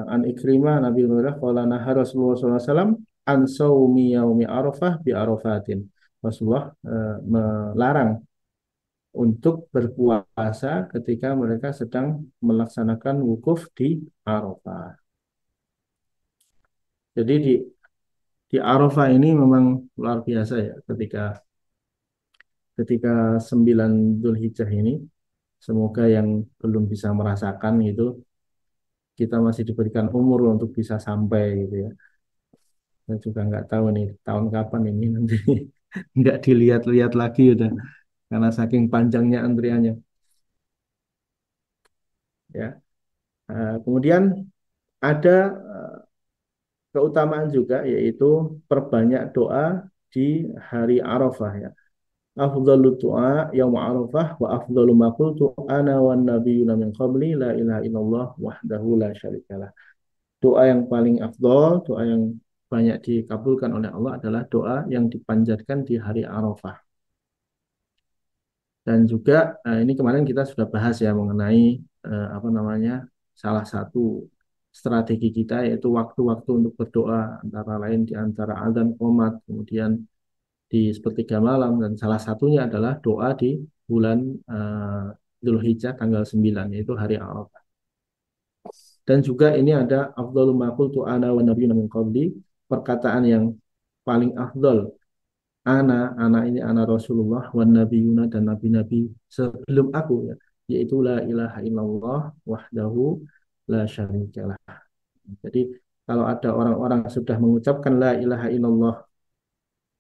an Ikrimah Nabi Hurairah qala nahar Rasulullah sallallahu alaihi wasallam an saumi yaumi Arafah bi Arafatin. Rasulullah melarang untuk berpuasa ketika mereka sedang melaksanakan wukuf di Arafah. Jadi di Arafah ini memang luar biasa ya ketika 9 Dzulhijjah ini. Semoga yang belum bisa merasakan itu kita masih diberikan umur untuk bisa sampai gitu ya. Saya juga nggak tahu nih tahun kapan ini nanti nggak dilihat-lihat lagi udah karena saking panjangnya antriannya ya. Kemudian ada keutamaan juga yaitu perbanyak doa di hari Arafah ya. Afdhalu du'a yaum Arafah wa afdhalu ma qultu ana wan nabiyyuna min qabli la ilaha illallah wahdahu la syarikalah. Doa yang paling afdhal, doa yang banyak dikabulkan oleh Allah adalah doa yang dipanjatkan di hari Arafah. Dan juga ini kemarin kita sudah bahas ya mengenai apa namanya salah satu strategi kita yaitu waktu-waktu untuk berdoa antara lain di antara adzan qomat kemudian di sepertiga malam dan salah satunya adalah doa di bulan Dzulhijjah tanggal 9 yaitu hari Arafah. Dan juga ini ada afdhalu ma qultu ana wa nabiyyuna min qabli, perkataan yang paling afdal ana ini ana Rasulullah wan nabiyuna dan nabi-nabi sebelum aku ya, yaitu la ilaha illallah wahdahu la syarikalah. Jadi kalau ada orang-orang sudah mengucapkan la ilaha illallah,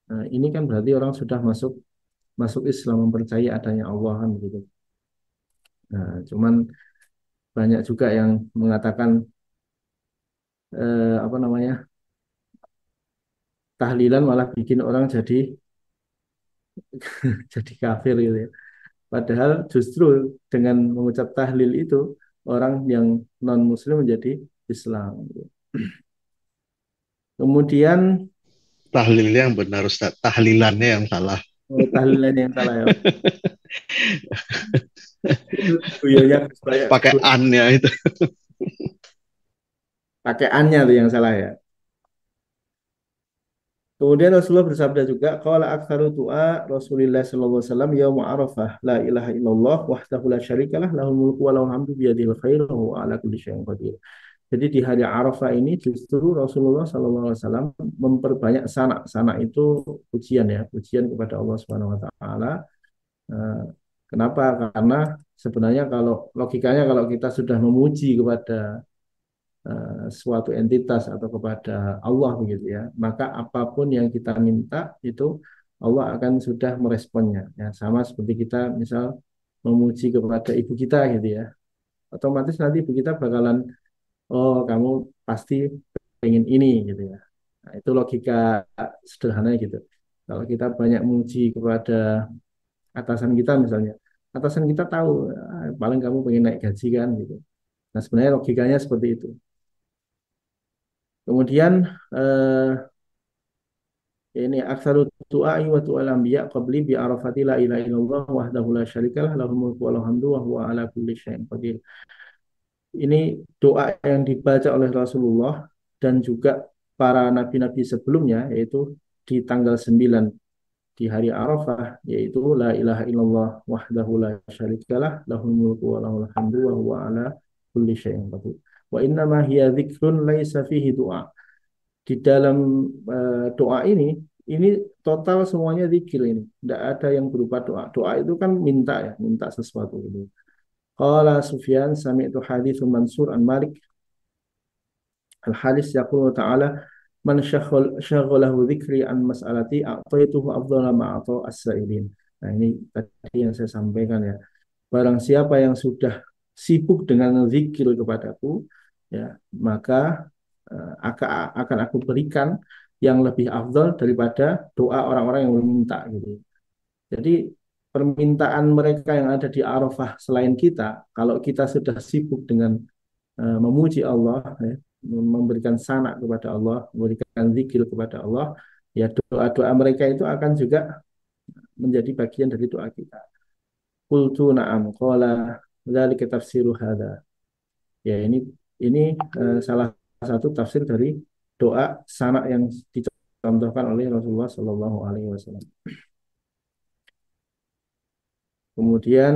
nah, ini kan berarti orang sudah masuk masuk Islam, mempercayai adanya Allah kan begitu. Nah, cuman banyak juga yang mengatakan apa namanya tahlilan malah bikin orang jadi jadi kafir gitu ya. Padahal justru dengan mengucap tahlil itu orang yang non muslim menjadi Islam gitu. Kemudian Tahlilnya yang benar Ustaz, tahlilannya yang salah. tahlilannya yang salah ya. Itu buyarnya banyak Pakai an-nya itu. pakai an-nya tuh yang salah ya. Kemudian Rasulullah bersabda juga, qala aktsaru du'a Rasulillah sallallahu alaihi wasallam yaum Arafah, la ilaha illallah wahdahu la syarikalah lahul mulku wa lahul hamdu biyadihil khair wa huwa ala kulli syai'in qadir. Jadi di hari Arafah ini justru Rasulullah sallallahu alaihi wasallam memperbanyak sanak. Sanak itu pujian ya, pujian kepada Allah Subhanahu wa taala. Eh, Kenapa? Karena sebenarnya kalau logikanya kalau kita sudah memuji kepada suatu entitas atau kepada Allah begitu ya, maka apapun yang kita minta itu Allah akan sudah meresponnya. Ya, sama seperti kita misal memuji kepada ibu kita gitu ya, otomatis nanti ibu kita bakalan, oh kamu pasti pengen ini gitu ya. Nah, itu logika sederhana gitu. Kalau kita banyak memuji kepada atasan kita misalnya, atasan kita tahu paling kamu pengen naik gaji kan gitu. Nah sebenarnya logikanya seperti itu. Kemudian ini aksaru du'ai wa du'al anbiya qabli bi arafati la ilaha illallah wahdahu la syarikalah lahul mulku wa lahul hamdu wa huwa ala kulli syai'in qadir. Ini doa yang dibaca oleh Rasulullah dan juga para nabi-nabi sebelumnya yaitu di tanggal 9 di hari Arafah yaitu la ilaha illallah wahdahu la syarikalah lahul mulku wa lahul hamdu wa huwa ala kulli syai'in qadir. Wa inna ma hiya dzikrun laisa fihi du'a. Di dalam doa ini total semuanya zikir ini. Tidak ada yang berupa doa. Doa itu kan minta ya, minta sesuatu gitu. Qala Sufyan sami'tu haditsun Mansur an Malik al-Halis yaqulu ta'ala man syaghalahu dzikri an mas'alati a'taituhu afdhala ma a'ta as-sa'ilin. Nah, ini tadi yang saya sampaikan ya. Barang siapa yang sudah sibuk dengan zikir kepadaku, ya, maka akan aku berikan yang lebih afdal daripada doa orang-orang yang meminta gitu. Jadi permintaan mereka yang ada di Arafah selain kita, kalau kita sudah sibuk dengan memuji Allah, ya, memberikan sanak kepada Allah, memberikan zikir kepada Allah, ya doa-doa mereka itu akan juga menjadi bagian dari doa kita. Qultu na'am qala dzalika tafsiru hadza. Ya ini salah satu tafsir dari doa sanak yang dicontohkan oleh Rasulullah Shallallahu Alaihi Wasallam. Kemudian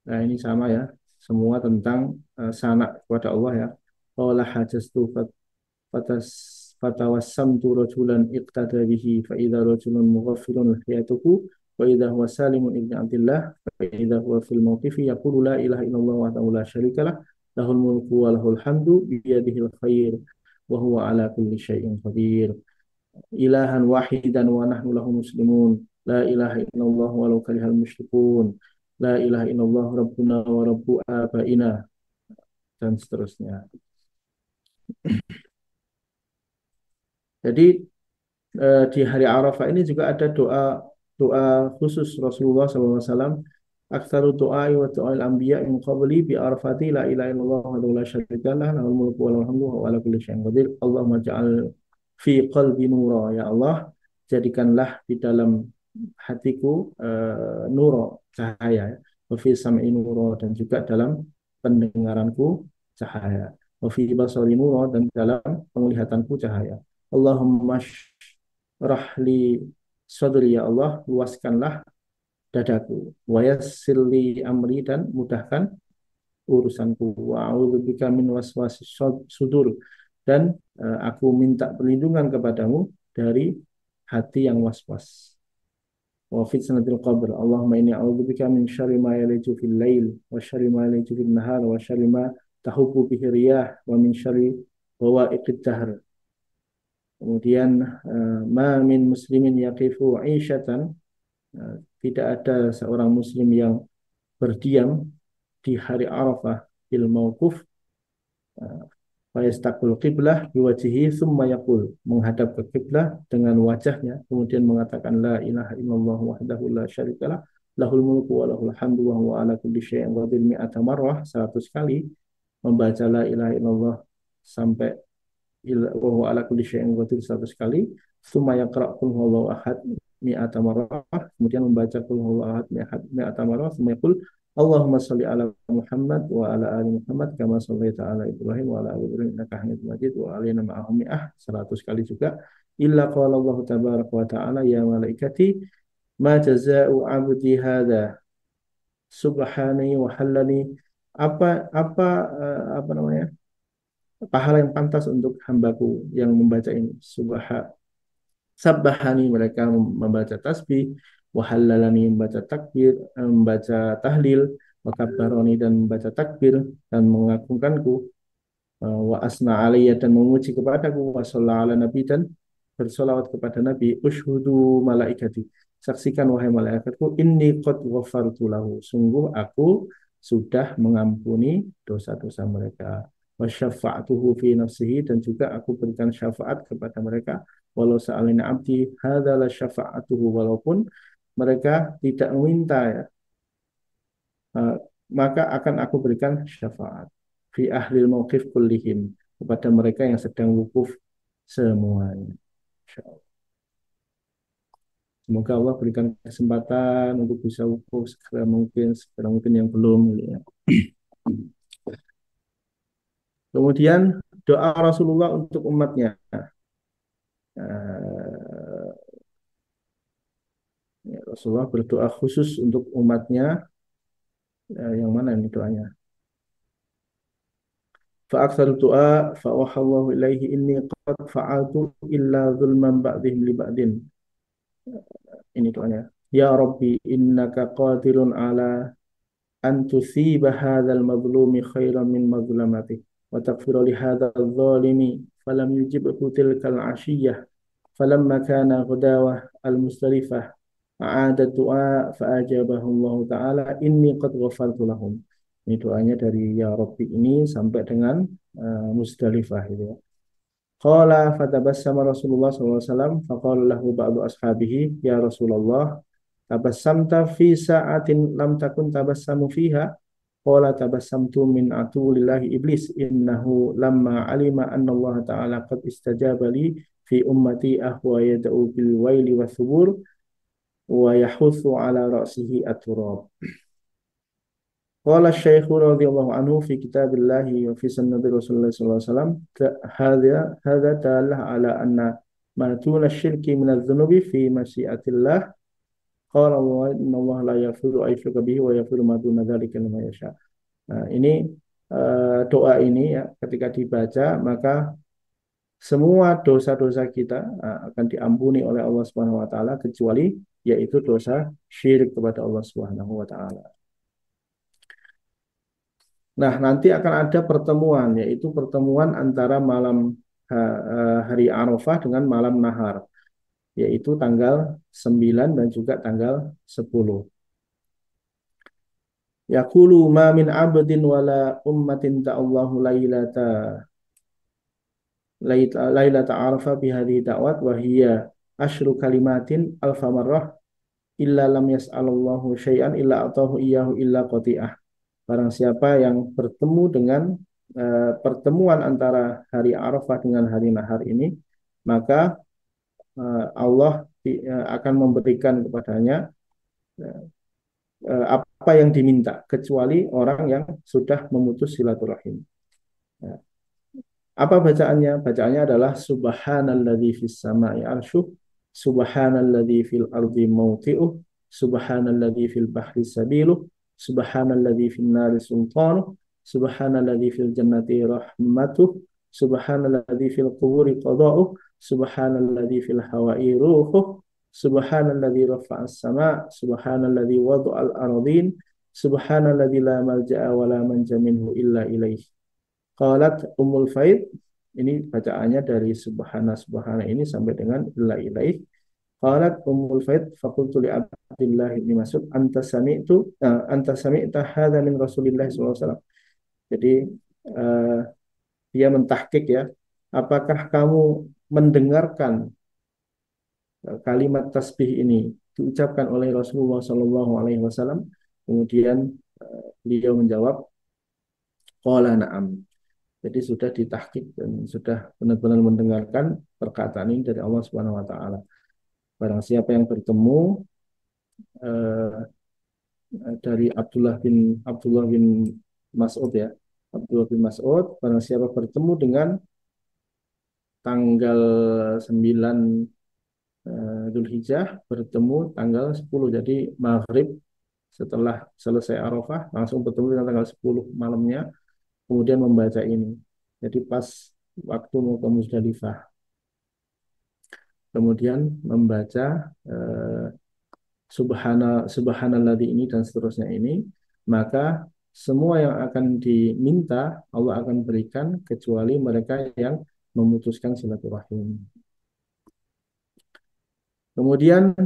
nah ini sama ya, semua tentang sanak kepada Allah ya. Qala hajastu fatas fatawassamtu rajulan iqtada bihi fa idza rajulun mughaffilun lihiyatuhu wa idza huwa salimun ibn abdillah fa idza huwa fil mawqifi yaqulu la ilaha illallah wahdahu la syarikalah lahul mulku wa lahul hamdu biyadihil khair wa huwa ala kulli syai'in qadir ilahan wahidan wa nahnu lahu muslimun la ilaha illallah walau karihal musyrikun la ilaha illallah rabbuna wa rabbu abaina dan seterusnya. Jadi di hari Arafah ini juga ada doa doa khusus Rasulullah SAW. Aktsaru doa wa doa al-anbiya min qabli bi arafati la ilaha illallah wa la syarika lah lahul mulku wa lahul hamdu wa ala kulli syai'in qadir. Allahumma ja'al fi qalbi nura ya Allah. jadikanlah di dalam hatiku nuro, cahaya, wa fi sam'i nuro, dan juga dalam pendengaranku cahaya, wa fi basari nuro, dan dalam penglihatanku cahaya. Allahumma shrahli sadri, ya Allah, luaskanlah dadaku, wa yassirli amri, dan mudahkan urusanku, wa a'udzubika min waswasis sudur, dan aku minta perlindungan kepadamu dari hati yang was-was, wa fitnatil qabr. Allahumma inni a'udzubika min syarri ma yaliju fil lail, wa syarri ma yaliju fil nahar, wa syarri ma tahubbu bihi riyah, wa min syarri bawa'iqid dahr. Kemudian ma min muslimin yaqifu 'ishatan, tidak ada seorang muslim yang berdiam di hari Arafah il mauquf, fa yastaqbil qiblah biwajhihi tsumma yaqul, menghadap ke kiblah dengan wajahnya, kemudian mengatakan la ilaha illallah wahdahu la syarikalah, lahul mulku wa lahul hamdu wa huwa ala kulli syai'in qadir, mi'ata marrah, 100 kali membaca la ilaha illallah sampai wa huwa ala kulli syai'in qadir 100 kali, tsumma yaqra' qul huwallahu ahad mi'ata marrah, kemudian membaca qul huwallahu ahad mi'ata marrah, tsumma yaqul Allahumma sholli ala Muhammad wa ala ali Muhammad kama shallaita ala Ibrahim wa ala ali Ibrahim innaka Hamidum Majid, wa alaina ma'ahum mi'ah, 100 kali juga. Illa qala Allah tabaraka wa ta'ala ya malaikati ma jazaa'u 'abdi hadza subhani wa halani, apa namanya, pahala yang pantas untuk hambaku yang membaca ini. Sabbahani, mereka membaca tasbih, wahallalani, membaca takbir, membaca tahlil, wakabbaroni, dan membaca takbir dan mengagungkanku, wa asna alaiya, dan memuji kepadaku, wa shalla ala nabi, dan bersolawat kepada nabi. Ushhudu malaikati, saksikan wahai malaikatku, inni qad ghafartu lahu, sungguh aku sudah mengampuni dosa-dosa mereka. Wa syafa'tuhu fi nafsihi, dan juga aku berikan syafaat kepada mereka. Walau sa'alina abdi hadza la syafa'atuhu, walaupun mereka tidak meminta, ya, maka akan aku berikan syafaat fi ahlil mauqif kullihim, kepada mereka yang sedang wukuf semuanya. Insyaallah. Semoga Allah berikan kesempatan untuk bisa wukuf segera mungkin yang belum, ya. Kemudian doa Rasulullah untuk umatnya. Rasulullah berdoa khusus untuk umatnya. Yang mana ini doanya? Fa'aktsar doa fa'wahallahu ilaihi inni qad fa'altu illa zulman ba'dihim li ba'din. Ini doanya. Ya Rabbi innaka qadirun ala an tusiba hadzal mazlumi khairan min mazlamati wa taghfira li hadzal zalimi falam yujibhu tilkal ashiyah falamma kana ghadawah al-mustalifah a'ada du'a fa'ajabahu Allah Ta'ala inni qad ghafartu lahum. Ini doanya dari Ya Rabbi ini sampai dengan Musdalifah, gitu ya. Qala fatabassama Rasulullah SAW faqala lahu ba'du ashabihi ya Rasulullah tabassamta fi sa'atin lam takun tabassamu fiha. Qala tabassamtu min atulillahi iblis innahu lamma alima anna Allah Ta'ala qad istajaba li fi ummati ahwa yad'u bil waili wa thubur wa yahuthu ala ra'sihi at-turab. Qala Syekh radhiyallahu anhu fi kitabillahi wa fi sunnati Rasulullah sallallahu alaihi wasallam hadza dalla ala anna ma tuna syirki min adz-dzunubi fi masyiatillah. Qala Allah inna Allah la yaghfiru an yushraka bihi wa yaghfiru ma duna dzalika liman yasha. Nah, ini doa ini, ya, ketika dibaca maka semua dosa-dosa kita akan diampuni oleh Allah Subhanahu wa taala kecuali yaitu dosa syirik kepada Allah Subhanahu wa taala. Nah, nanti akan ada pertemuan, yaitu pertemuan antara malam hari Arafah dengan malam Nahar, yaitu tanggal 9 dan juga tanggal 10. Yaqulu ma min 'abdin wala ummatin ta'allahu lailata Arafah bihadhihi da'wat wa hiya asyru kalimatin alfa marrah illa lam yas'alallahu syai'an illa atahu iyyahu illa qati'ah. Barang siapa yang bertemu dengan pertemuan antara hari Arafah dengan hari Nahar ini, maka Allah akan memberikan kepadanya apa yang diminta, kecuali orang yang sudah memutus silaturahim. Ya. Apa bacaannya? Bacaannya adalah Subhanalladzi fis sama'i arsyuh, Subhanalladzi fil ardi mawti'uh, Subhanalladzi fil bahri sabiluh, Subhanalladzi fin nari sultanuh, Subhanalladzi fil jannati rahmatuh, Subhanalladzi fil quburi qada'uh, Subhanalladzi fil hawa'i ruhuh, Subhanalladzi rafa'as sama', Subhanalladzi wada'al ardin, Subhanalladzi la malja'a wa la manja minhu illa ilaih. Qalat Ummul Faid, ini bacaannya dari subhana subhana ini sampai dengan illa ilaih. Qalat Ummul Faid faqultu li Abdullah bin Mas'ud anta sami'ta hadza min Rasulillah sallallahu alaihi wasallam. Jadi uh, dia mentahqiq ya, apakah kamu mendengarkan kalimat tasbih ini diucapkan oleh Rasulullah sallallahu alaihi wasallam? Kemudian beliau menjawab qala na'am. Jadi sudah ditahqiq dan sudah benar-benar mendengarkan perkataan ini dari Allah Subhanahu wa taala. Barang siapa yang bertemu eh, dari Abdullah bin Mas'ud ya. Abdullah bin Mas'ud, barang siapa bertemu dengan tanggal 9 Dzulhijjah, bertemu tanggal 10. Jadi maghrib setelah selesai Arafah langsung bertemu dengan tanggal 10 malamnya, kemudian membaca ini. Jadi pas waktu mau ke Musdalifah. Kemudian membaca subhanalladzi ini dan seterusnya ini, maka semua yang akan diminta Allah akan berikan kecuali mereka yang memutuskan silaturahim. Kemudian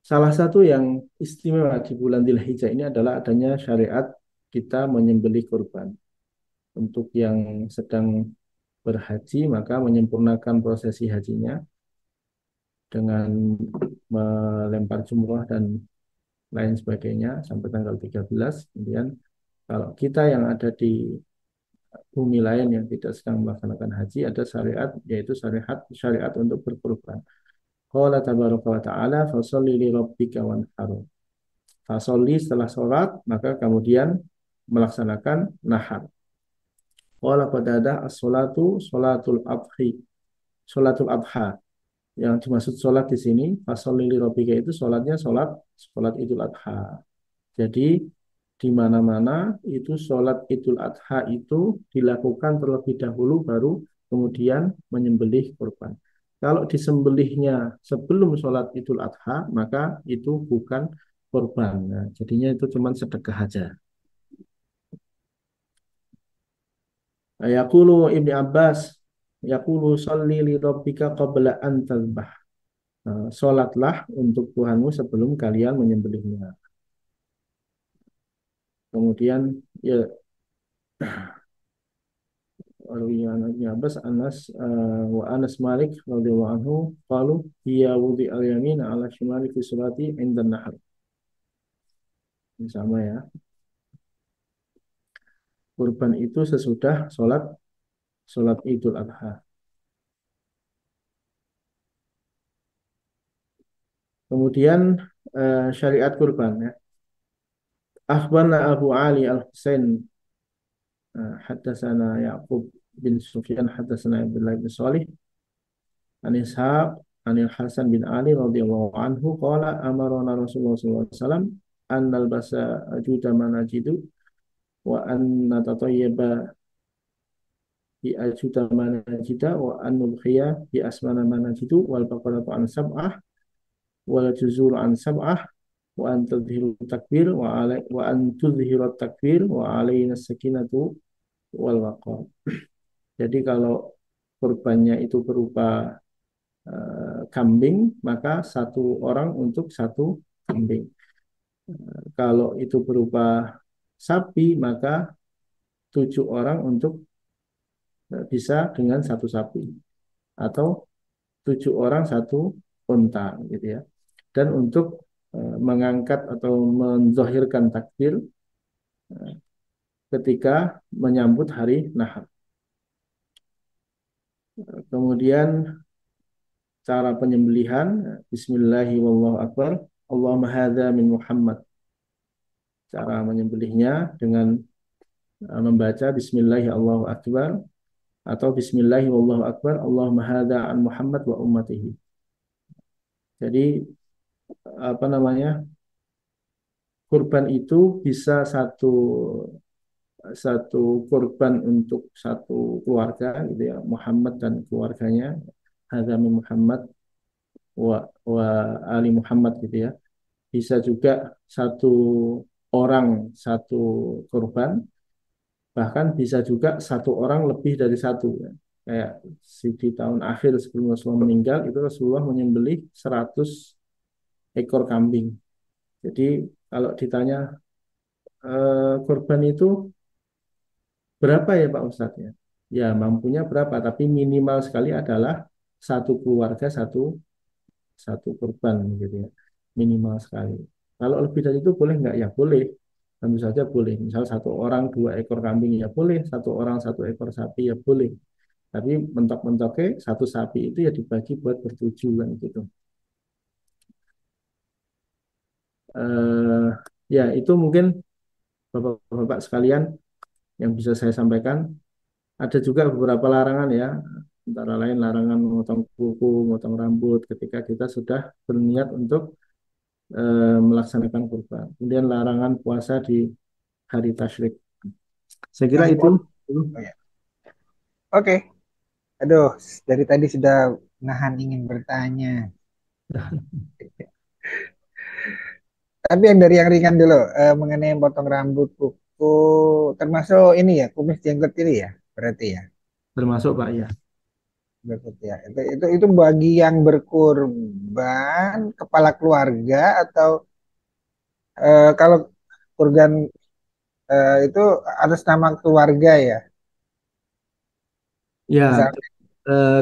salah satu yang istimewa di bulan Dzulhijjah ini adalah adanya syariat kita menyembelih kurban. Untuk yang sedang berhaji maka menyempurnakan prosesi hajinya dengan melempar jumrah dan lain sebagainya sampai tanggal 13. Kemudian kalau kita yang ada di bumi lain yang tidak sedang melaksanakan haji, ada syariat, yaitu syariat untuk berkurban. Qala tabaraka wa ta'ala fasolli li rabbika wanhar. Fasolli setelah sholat maka kemudian melaksanakan nahar. Qala qadadah as-sholatu sholatul adhi, sholatul adha. Yang dimaksud sholat di sini fasolli li rabbika itu sholatnya sholat Idul Adha. Jadi di mana-mana itu sholat Idul Adha itu dilakukan terlebih dahulu baru kemudian menyembelih kurban. Kalau disembelihnya sebelum sholat Idul Adha maka itu bukan kurban. Nah, jadinya itu cuma sedekah aja. Yaqulu Ibnu Abbas, yaqulu sholli li rabbika qabla an tadhbah. Sholatlah untuk Tuhanmu sebelum kalian menyembelihnya. Kemudian ya Ibnu Abbas wa Anas Malik radhiyallahu anhu qalu hiya wudi al-yamin ala shimali fi salati inda nahar. Ini sama ya. Kurban itu sesudah sholat Idul Adha. Kemudian syariat kurban ya. Akhbarna Abu Ali Al-Husain haddatsana Yaqub bin Sufyan haddatsana Abdullah bin Shalih an Ishaq an Hasan bin Ali radhiyallahu anhu qala amarna Rasulullah sallallahu alaihi wasallam an nalbasa ajuda manajidu wa an natatayyaba bi ajuda manajida wa an nubkhiya bi asmana manajidu wal baqaratu an sab'ah wal juzur an sab'ah wa an tudhiru takbir wa an tudhiru takbir wa alaina sakinatu wal waqar. Jadi kalau kurbannya itu berupa kambing maka satu orang untuk satu kambing. Kalau itu berupa sapi maka 7 orang untuk bisa dengan satu sapi atau 7 orang satu unta gitu ya. Dan untuk mengangkat atau menzahirkan takbir ketika menyambut hari Nahar. Kemudian cara penyembelihan, Bismillahi wallahu akbar, Allahumma hadza min Muhammad. Cara menyembelihnya dengan membaca Bismillahi Allahu akbar atau Bismillahi wallahu akbar, Allahumma hadza an Muhammad wa ummatihi. Jadi apa namanya? Kurban itu bisa satu kurban untuk satu keluarga gitu ya, Muhammad dan keluarganya, hadza min Muhammad wa wa ali Muhammad gitu ya. Bisa juga satu orang satu kurban, bahkan bisa juga satu orang lebih dari satu ya. Kayak di tahun akhir sebelum Rasulullah meninggal itu Rasulullah menyembelih 100 ekor kambing. Jadi kalau ditanya kurban itu berapa ya Pak Ustadz ya? Ya mampunya berapa, tapi minimal sekali adalah satu keluarga satu kurban gitu ya, minimal sekali. Kalau lebih dari itu boleh nggak? Ya boleh, tentu saja boleh. Misal satu orang 2 ekor kambing ya boleh, satu orang 1 ekor sapi ya boleh. Tapi mentok-mentoknya satu sapi itu ya dibagi buat bertujuan gitu. eh Ya itu mungkin Bapak-bapak sekalian yang bisa saya sampaikan. Ada juga beberapa larangan ya, antara lain larangan memotong kuku, memotong rambut ketika kita sudah berniat untuk melaksanakan kurban. Kemudian larangan puasa di hari tasyrik. Saya kira Yang itu. oh ya. Oke. Aduh, dari tadi sudah nahan ingin bertanya. Tapi yang dari yang ringan dulu, mengenai potong rambut, kuku, termasuk ini ya, kumis jenggot ini ya, berarti ya, Termasuk Pak ya. berarti ya. Itu bagi yang berkurban, kepala keluarga atau kalau kurban itu atas nama keluarga ya, Ya, misal, eh,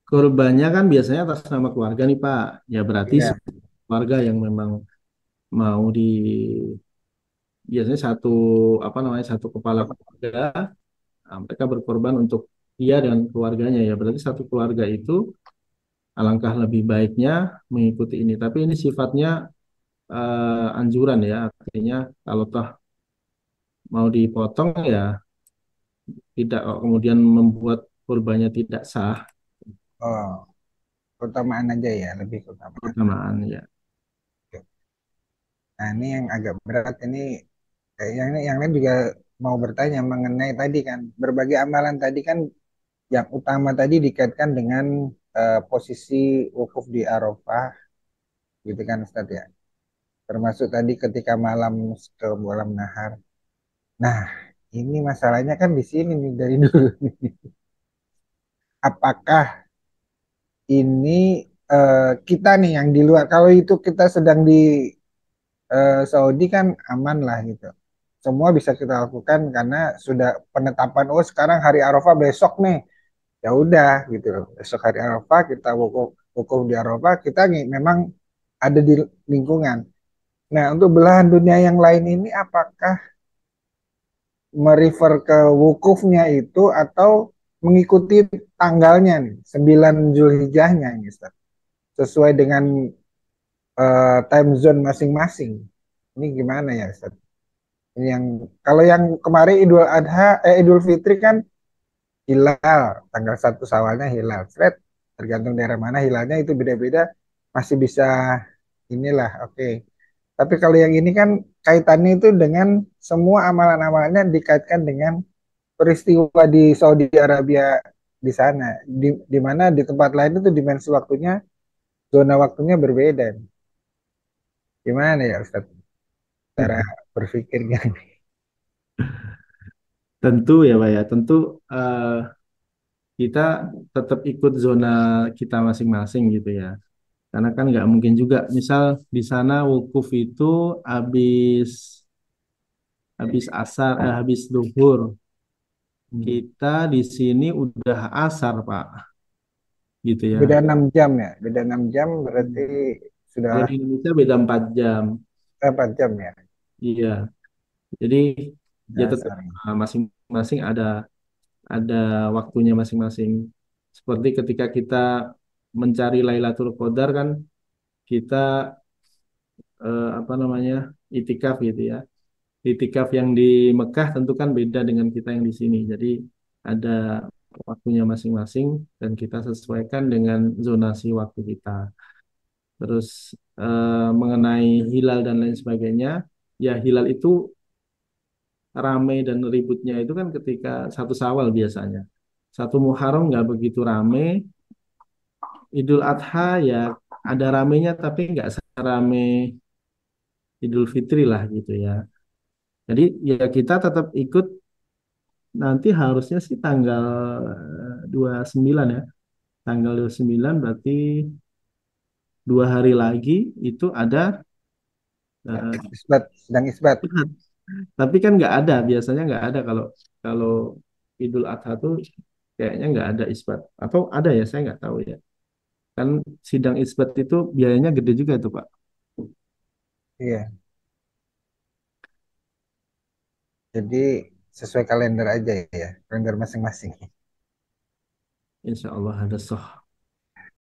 korbannya kan biasanya atas nama keluarga nih Pak. Ya berarti ya. keluarga yang memang mau biasanya satu apa namanya satu kepala keluarga, mereka berkorban untuk dia dan keluarganya ya. Berarti satu keluarga itu alangkah lebih baiknya mengikuti ini. Tapi ini sifatnya anjuran ya, artinya kalau toh mau dipotong ya tidak kemudian membuat kurbannya tidak sah, Oh, keutamaan aja ya, lebih keutamaan. keutamaan ya. Nah, ini yang agak berat ini. Yang lain juga mau bertanya mengenai tadi kan berbagai amalan tadi kan yang utama tadi dikaitkan dengan posisi wukuf di Arafah gitu kan Ustadz ya. Termasuk tadi ketika malam ke malam nahar. Nah, ini masalahnya kan di sini nih dari dulu nih. Apakah ini kita nih yang di luar kalau itu kita sedang di Saudi kan aman lah gitu. Semua bisa kita lakukan karena sudah penetapan oh sekarang hari Arafah besok nih. Ya udah gitu loh. Besok hari Arafah kita wukuf wukuf di Arafah kita memang ada di lingkungan. Nah, untuk belahan dunia yang lain ini apakah merefer ke wukufnya itu atau mengikuti tanggalnya nih, 9 Zulhijjahnya ini, Ustaz. Sesuai dengan time zone masing-masing. Ini gimana ya, Ustaz? Ini yang kalau yang kemarin Idul Fitri kan hilal tanggal 1 Syawalnya hilal. Fred tergantung daerah mana hilalnya itu beda-beda masih bisa inilah oke. Tapi kalau yang ini kan kaitannya itu dengan semua amalan-amalannya dikaitkan dengan peristiwa di Saudi Arabia di sana. Di mana di tempat lain itu dimensi waktunya, zona waktunya berbeda. Gimana ya Ustaz cara berpikirnya? Tentu ya Pak ya, tentu eh, kita tetap ikut zona kita masing-masing gitu ya. Karena kan nggak mungkin juga, misal di sana wukuf itu habis habis asar, habis duhur. Kita di sini udah asar Pak, gitu ya. Beda 6 jam ya, beda 6 jam berarti sudah Kalau di Indonesia beda 4 jam. 4 jam ya. Iya, jadi ya tetap Dasar. masing-masing ada waktunya masing-masing. Seperti ketika kita mencari Lailatul Qadar kan kita apa namanya itikaf gitu ya. Itikaf yang di Mekah tentu kan beda dengan kita yang di sini. Jadi ada waktunya masing-masing dan kita sesuaikan dengan zonasi waktu kita. Terus mengenai hilal dan lain sebagainya, ya hilal itu rame dan ributnya itu kan ketika satu Syawal biasanya. Satu Muharram nggak begitu rame, Idul Adha ya ada ramenya tapi nggak serame Idul Fitri lah gitu ya. Jadi ya kita tetap ikut nanti harusnya sih tanggal 29 ya. Tanggal 29 berarti 2 hari lagi itu ada Ya, eh, isbat, sedang isbat. tapi kan nggak ada biasanya nggak ada kalau kalau Idul Adha tuh kayaknya nggak ada isbat atau ada ya saya nggak tahu ya kan sidang isbat itu biayanya gede juga tuh Pak. Iya, jadi sesuai kalender aja ya, kalender masing-masing. Insya Allah ada soh